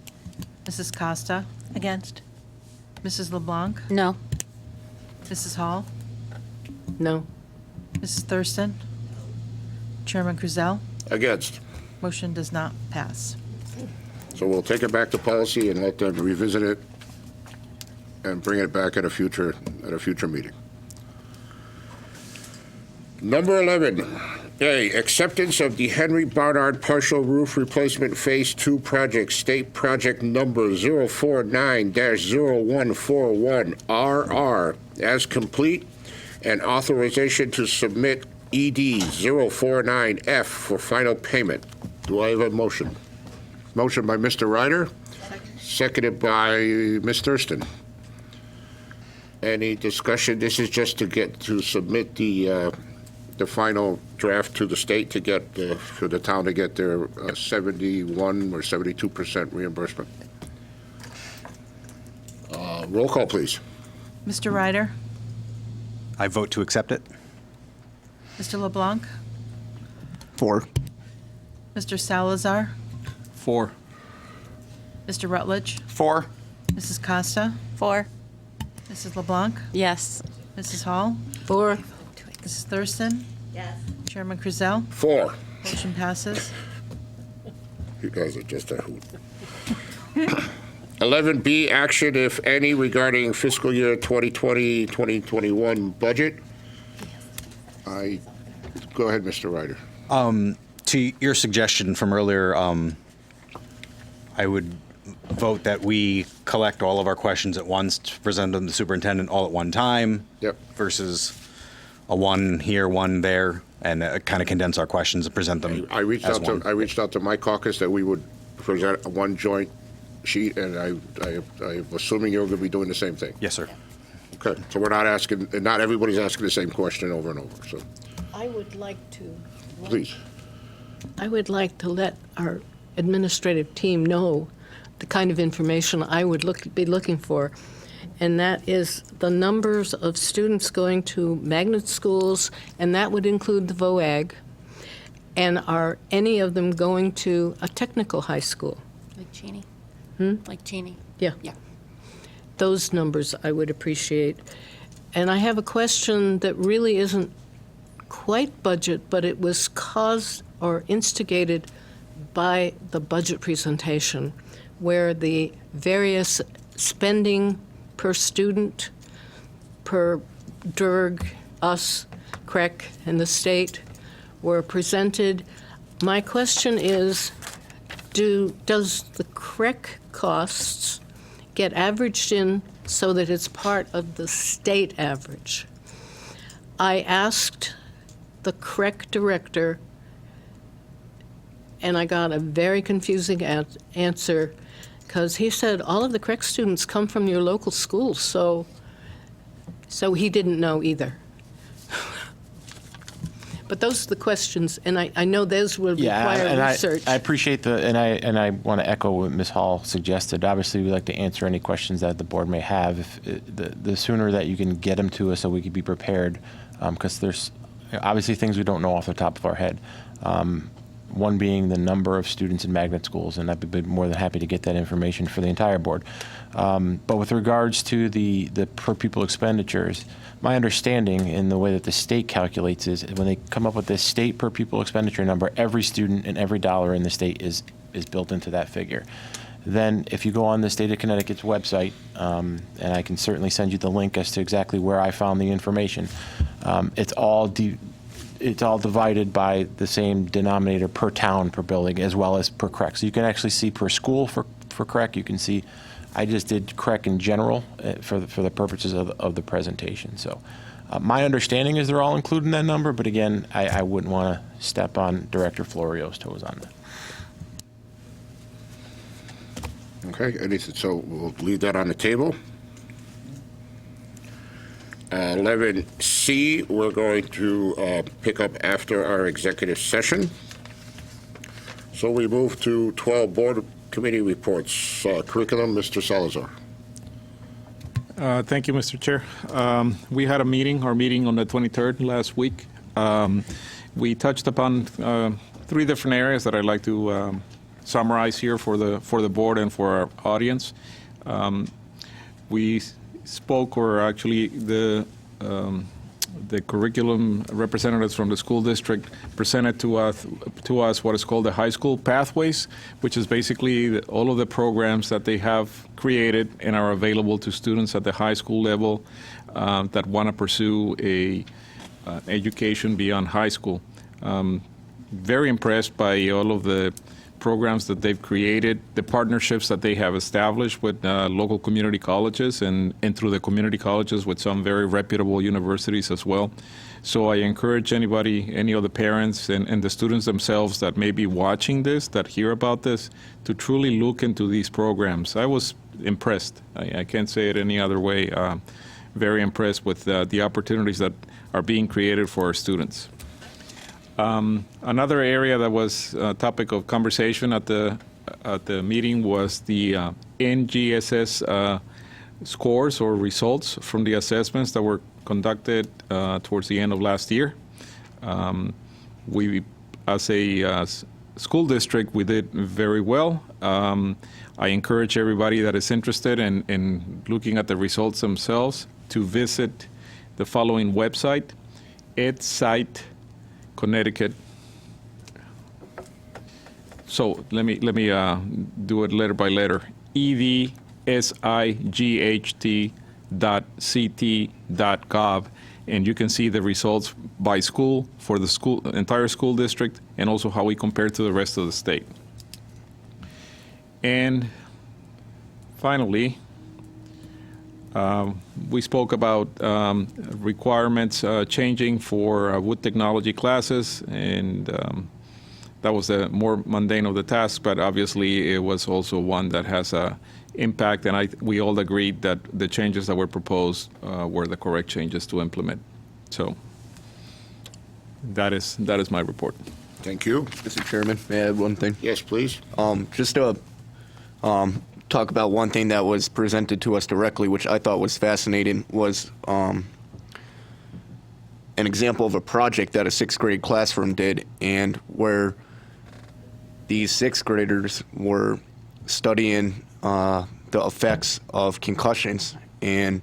Mrs. Costa. Against. Mrs. LeBlanc, No. Mrs. Hall, No. Mrs. Thurston, Chairman Kruzel. Against. Motion does not pass. So we'll take it back to policy and let them revisit it and bring it back at a future meeting. Number 11, A, acceptance of the Henry Barnard Partial Roof Replacement Phase 2 Project, State Project Number 049-0141, as complete, and authorization to submit ED 049F for final payment. Do I have a motion? Motion by Mr. Ryder, seconded by Ms. Thurston. Any discussion? This is just to submit the final draft to the state for the town to get their 71 or 72% reimbursement. Roll call, please. Mr. Ryder, I vote to accept it. Mr. LeBlanc, 4. Mr. Salazar, 4. Mr. Rutledge, 4. Mrs. Costa, 4. Mrs. LeBlanc, Yes. Mrs. Hall, 4. Mrs. Thurston. Yes. Chairman Kruzel. 4. Motion passes. You guys are just a hoot. 11B, action, if any, regarding fiscal year 2020-2021 budget. Go ahead, Mr. Ryder. To your suggestion from earlier, I would vote that we collect all of our questions at once, to present them to the superintendent all at one time. Yep. Versus a one here, one there, and kind of condense our questions and present them I reached as out one. to my caucus that we would present one joint sheet, and I'm assuming you're going to be doing the same thing. Yes, sir. Okay, so we're not asking, and not everybody's asking the same question over and over, so I would like to. please. I would like to let our administrative team know the kind of information I would be looking for, and that is the numbers of students going to magnet schools, and that would include the VOAG, and are any of them going to a technical high school? Like Cheney. Like Cheney. Yeah. Yeah. Those numbers I would appreciate. And I have a question that really isn't quite budget, but it was caused or instigated by the budget presentation, where the various spending per student, per DIRG, us, CREC, and the state were presented. My question is, does the CREC costs get averaged in so that it's part of the state average? I asked the CREC director, and I got a very confusing answer, because he said all of the CREC students come from your local schools, so he didn't know either. But those are the questions, and I know those will require research. I appreciate and I want to echo what Ms. Hall suggested. Obviously, we'd like to answer any questions that the board may have. The sooner that you can get them to us so we can be prepared, because there's obviously things we don't know off the top of our head. One being the number of students in magnet schools, and I'd be more than happy to get that information for the entire board. But with regards to the per pupil expenditures, my understanding in the way that the state calculates is when they come up with this state per pupil expenditure number, every student and every dollar in the state is built into that figure. Then if you go on the state of Connecticut's website, and I can certainly send you the link as to exactly where I found the information, it's all divided by the same denominator per town, per building, as well as per CREC. So you can actually see per school for CREC. You can see, I just did CREC in general for the purposes of the presentation. So my understanding is they're all included in that number, but again, I wouldn't want to step on Director Florio's toes on that. Okay, so we'll leave that on the table. 11C, we're going to pick up after our executive session. So we move to 12 board committee reports. Curriculum, Mr. Salazar. Thank you, Mr. Chair. We had our meeting on the 23rd last week. We touched upon 3 different areas that I'd like to summarize here for the board and for our audience. We spoke, or actually the curriculum representatives from the school district presented to us what is called the high school pathways, which is basically all of the programs that they have created and are available to students at the high school level that want to pursue a education beyond high school. Very impressed by all of the programs that they've created, the partnerships that they have established with local community colleges and through the community colleges with some very reputable universities as well. So I encourage anybody, any of the parents and the students themselves that may be watching this, that hear about this, to truly look into these programs. I was impressed. I can't say it any other way. Very impressed with the opportunities that are being created for our students. Another area that was a topic of conversation at the meeting was the NGSS scores or results from the assessments that were conducted towards the end of last year. We, as a school district, we did very well. I encourage everybody that is interested in looking at the results themselves to visit the following website, EdSite Connecticut. So let me do it letter by letter. edsight.ct.gov, and you can see the results by school for the entire school district, and also how we compare to the rest of the state. And finally, we spoke about requirements changing for wood technology classes, and that was the more mundane of the tasks, but obviously it was also one that has an impact, and we all agreed that the changes that were proposed were the correct changes to implement. So that is my report. Thank you. Mr. Chairman, may I add one thing? Yes, please. Just to talk about one thing that was presented to us directly, which I thought was fascinating, was an example of a project that a 6th grade classroom did, and where these 6th graders were studying the effects of concussions and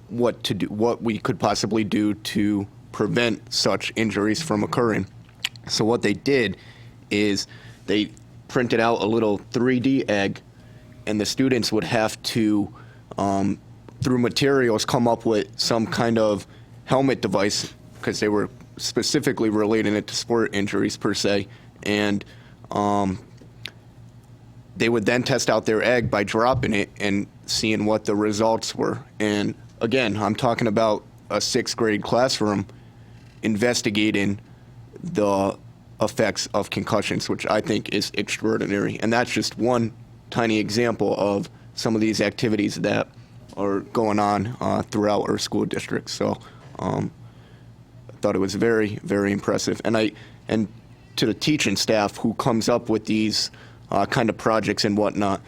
what we could possibly do to prevent such injuries from occurring. So what they did is they printed out a little 3D egg, and the students would have to, through materials, come up with some kind of helmet device because they were specifically relating it to sport injuries per se, and they would then test out their egg by dropping it and seeing what the results were. And again, I'm talking about a 6th grade classroom investigating the effects of concussions, which I think is extraordinary. And that's just one tiny example of some of these activities that are going on throughout our school district. So I thought it was very, very impressive. And to the teaching staff who comes up with these kind of projects and whatnot,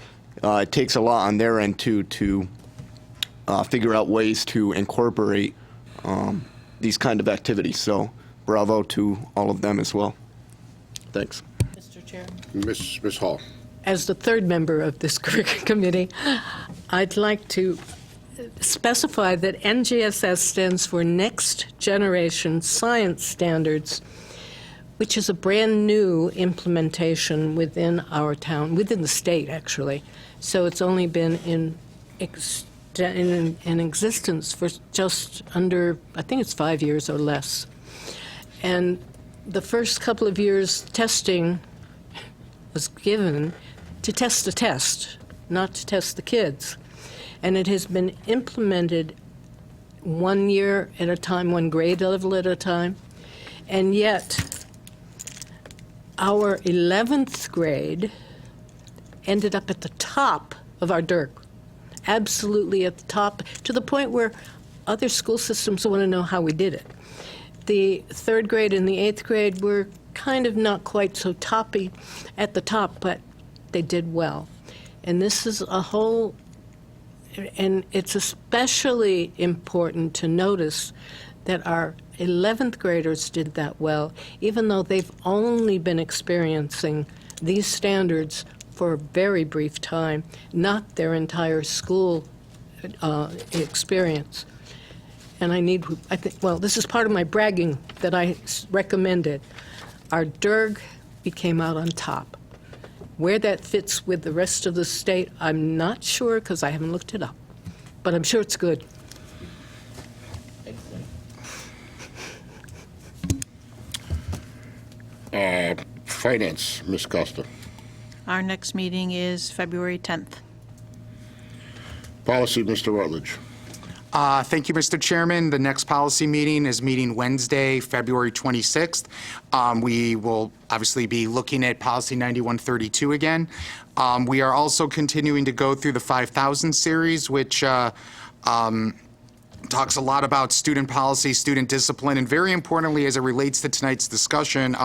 it takes a lot on their end too to figure out ways to incorporate these kind of activities. So bravo to all of them as well. Thanks. Mr. Chair. Ms. Hall. As the third member of this curriculum committee, I'd like to specify that NGSS stands for Next Generation Science Standards, which is a brand new implementation within our town, within the state, actually. So it's only been in existence for just under, I think it's 5 years or less. And the first couple of years testing was given to test the test, not to test the kids. And it has been implemented 1 year at a time, 1 grade level at a time. And yet, our 11th grade ended up at the top of our DIRC, absolutely at the top, to the point where other school systems want to know how we did it. The 3rd grade and the 8th grade were kind of not quite so toppy at the top, but they did well. And this is a whole, and it's especially important to notice that our 11th graders did that well, even though they've only been experiencing these standards for a very brief time, not their entire school experience. And I think, well, this is part of my bragging that I recommended. Our DIRG came out on top. Where that fits with the rest of the state, I'm not sure because I haven't looked it up, but I'm sure it's good. Finance, Ms. Costa. Our next meeting is February 10th. Policy, Mr. Rutledge. Thank you, Mr. Chairman. The next policy meeting is meeting Wednesday, February 26th. We will obviously be looking at Policy 9132 again. We are also continuing to go through the 5000 series, which talks a lot about student policy, student discipline, and very importantly, as it relates to tonight's discussion,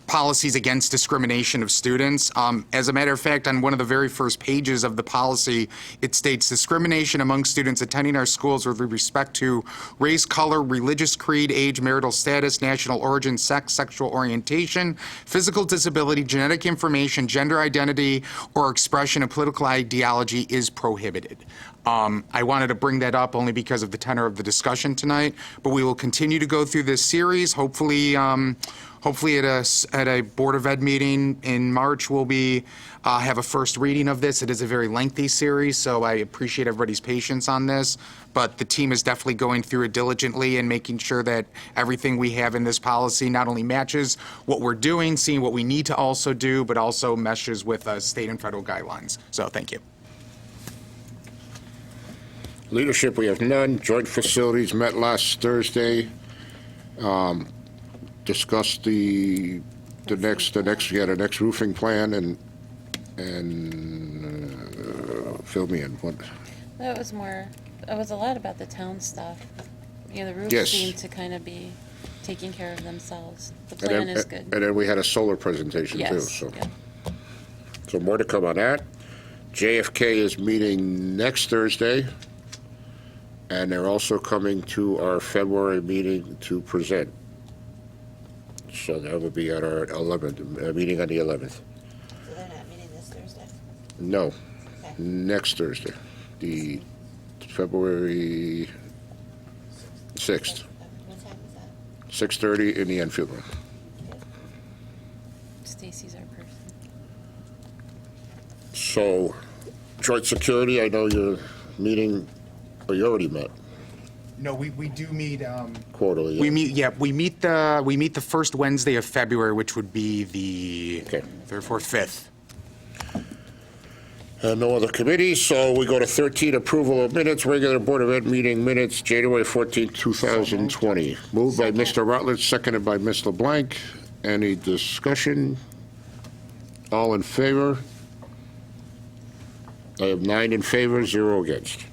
policies against discrimination of students. As a matter of fact, on one of the very first pages of the policy, it states discrimination among students attending our schools with respect to race, color, religious creed, age, marital status, national origin, sex, sexual orientation, physical disability, genetic information, gender identity, or expression of political ideology is prohibited. I wanted to bring that up only because of the tenor of the discussion tonight, but we will continue to go through this series. Hopefully at a Board of Ed meeting in March, we'll have a first reading of this. It is a very lengthy series, so I appreciate everybody's patience on this. But the team is definitely going through it diligently and making sure that everything we have in this policy not only matches what we're doing, seeing what we need to also do, but also meshes with state and federal guidelines. So thank you. Leadership, we have none. Joint facilities met last Thursday. Discussed the next roofing plan and fill me in. What? That was more. It was a lot about the town stuff. You know, the roofs Yes. seem to kind of be taking care of themselves. The plan is good. And then we had a solar presentation too. Yes, So, yeah. so more to come on that. JFK is meeting next Thursday, and they're also coming to our February meeting to present. So that will be at our 11th meeting on the 11th. So they're not meeting this Thursday? No, next Thursday, the February 6th, What time is that? 6:30 in the Enfield room. Stacy's our person. So, joint security, I know you're meeting, or you already met. No, we do meet. Quarterly. We meet. Yeah, we meet the first Wednesday of February, which would be the third, fourth, fifth. No other committees, so we go to 13, approval of minutes, regular Board of Ed meeting minutes, January 14, 2020. Moved by Mr. Rutledge, seconded by Ms. LeBlanc. Any discussion? All in favor? I have 9 in favor, 0 against.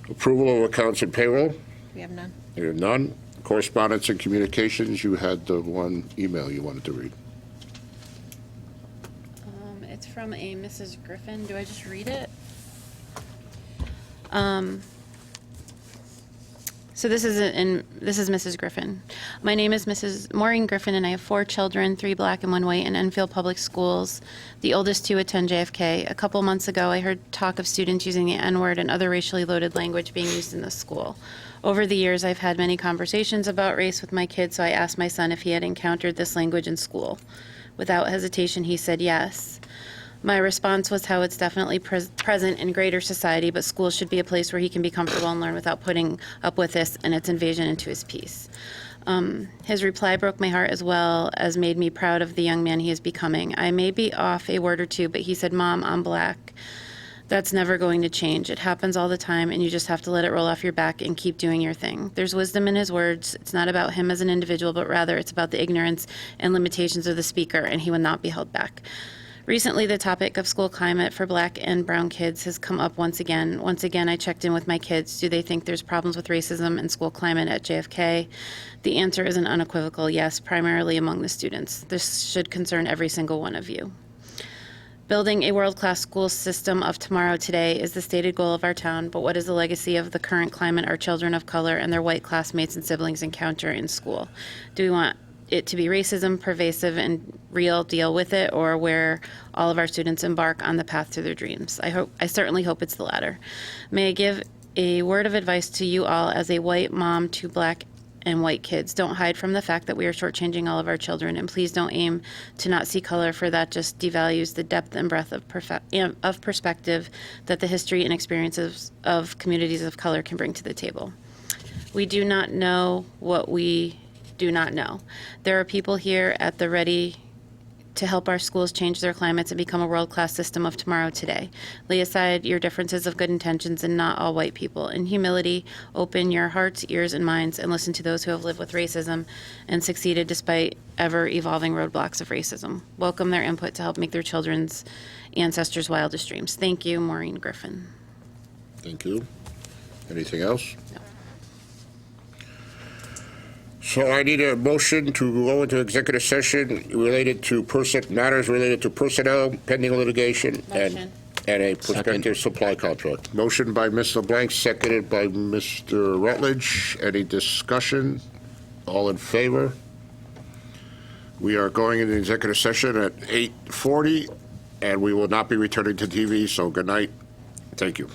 Approval of accounts and payroll? We have none. There are none. Correspondence and communications, you had the one email you wanted to read. It's from a Mrs. Griffin. Do I just read it? So this is Mrs. Griffin. My name is Mrs. Maureen Griffin, and I have 4 children, 3 black and 1 white, in Enfield Public Schools. The oldest 2 attend JFK. A couple months ago, I heard talk of students using the N-word and other racially loaded language being used in the school. Over the years, I've had many conversations about race with my kids, so I asked my son if he had encountered this language in school. Without hesitation, he said yes. My response was how it's definitely present in greater society, but school should be a place where he can be comfortable and learn without putting up with this and its invasion into his peace. His reply broke my heart as well as made me proud of the young man he is becoming. I may be off a word or two, but he said, "Mom, I'm black." That's never going to change. It happens all the time, and you just have to let it roll off your back and keep doing your thing. There's wisdom in his words. It's not about him as an individual, but rather it's about the ignorance and limitations of the speaker, and he will not be held back. Recently, the topic of school climate for black and brown kids has come up once again. Once again, I checked in with my kids. Do they think there's problems with racism and school climate at JFK? The answer is an unequivocal yes, primarily among the students. This should concern every single one of you. Building a world-class school system of tomorrow today is the stated goal of our town, but what is the legacy of the current climate our children of color and their white classmates and siblings encounter in school? Do we want it to be racism, pervasive, and real, deal with it, or where all of our students embark on the path to their dreams? I certainly hope it's the latter. May I give a word of advice to you all as a white mom to black and white kids? Don't hide from the fact that we are shortchanging all of our children, and please don't aim to not see color, for that just devalues the depth and breadth of perspective that the history and experiences of communities of color can bring to the table. We do not know what we do not know. There are people here at the ready to help our schools change their climates and become a world-class system of tomorrow today. Lay aside your differences of good intentions and not all white people. In humility, open your hearts, ears, and minds and listen to those who have lived with racism and succeeded despite ever-evolving roadblocks of racism. Welcome their input to help make their children's ancestors' wildest dreams. Thank you, Maureen Griffin. Thank you. Anything else? No. So I need a motion to go into executive session related to matters related to personnel, pending litigation, and a prospective supply contract. Motion by Ms. LeBlanc, seconded by Mr. Rutledge. Any discussion? All in favor? We are going into executive session at 8:40, and we will not be returning to TV, so good night. Thank you.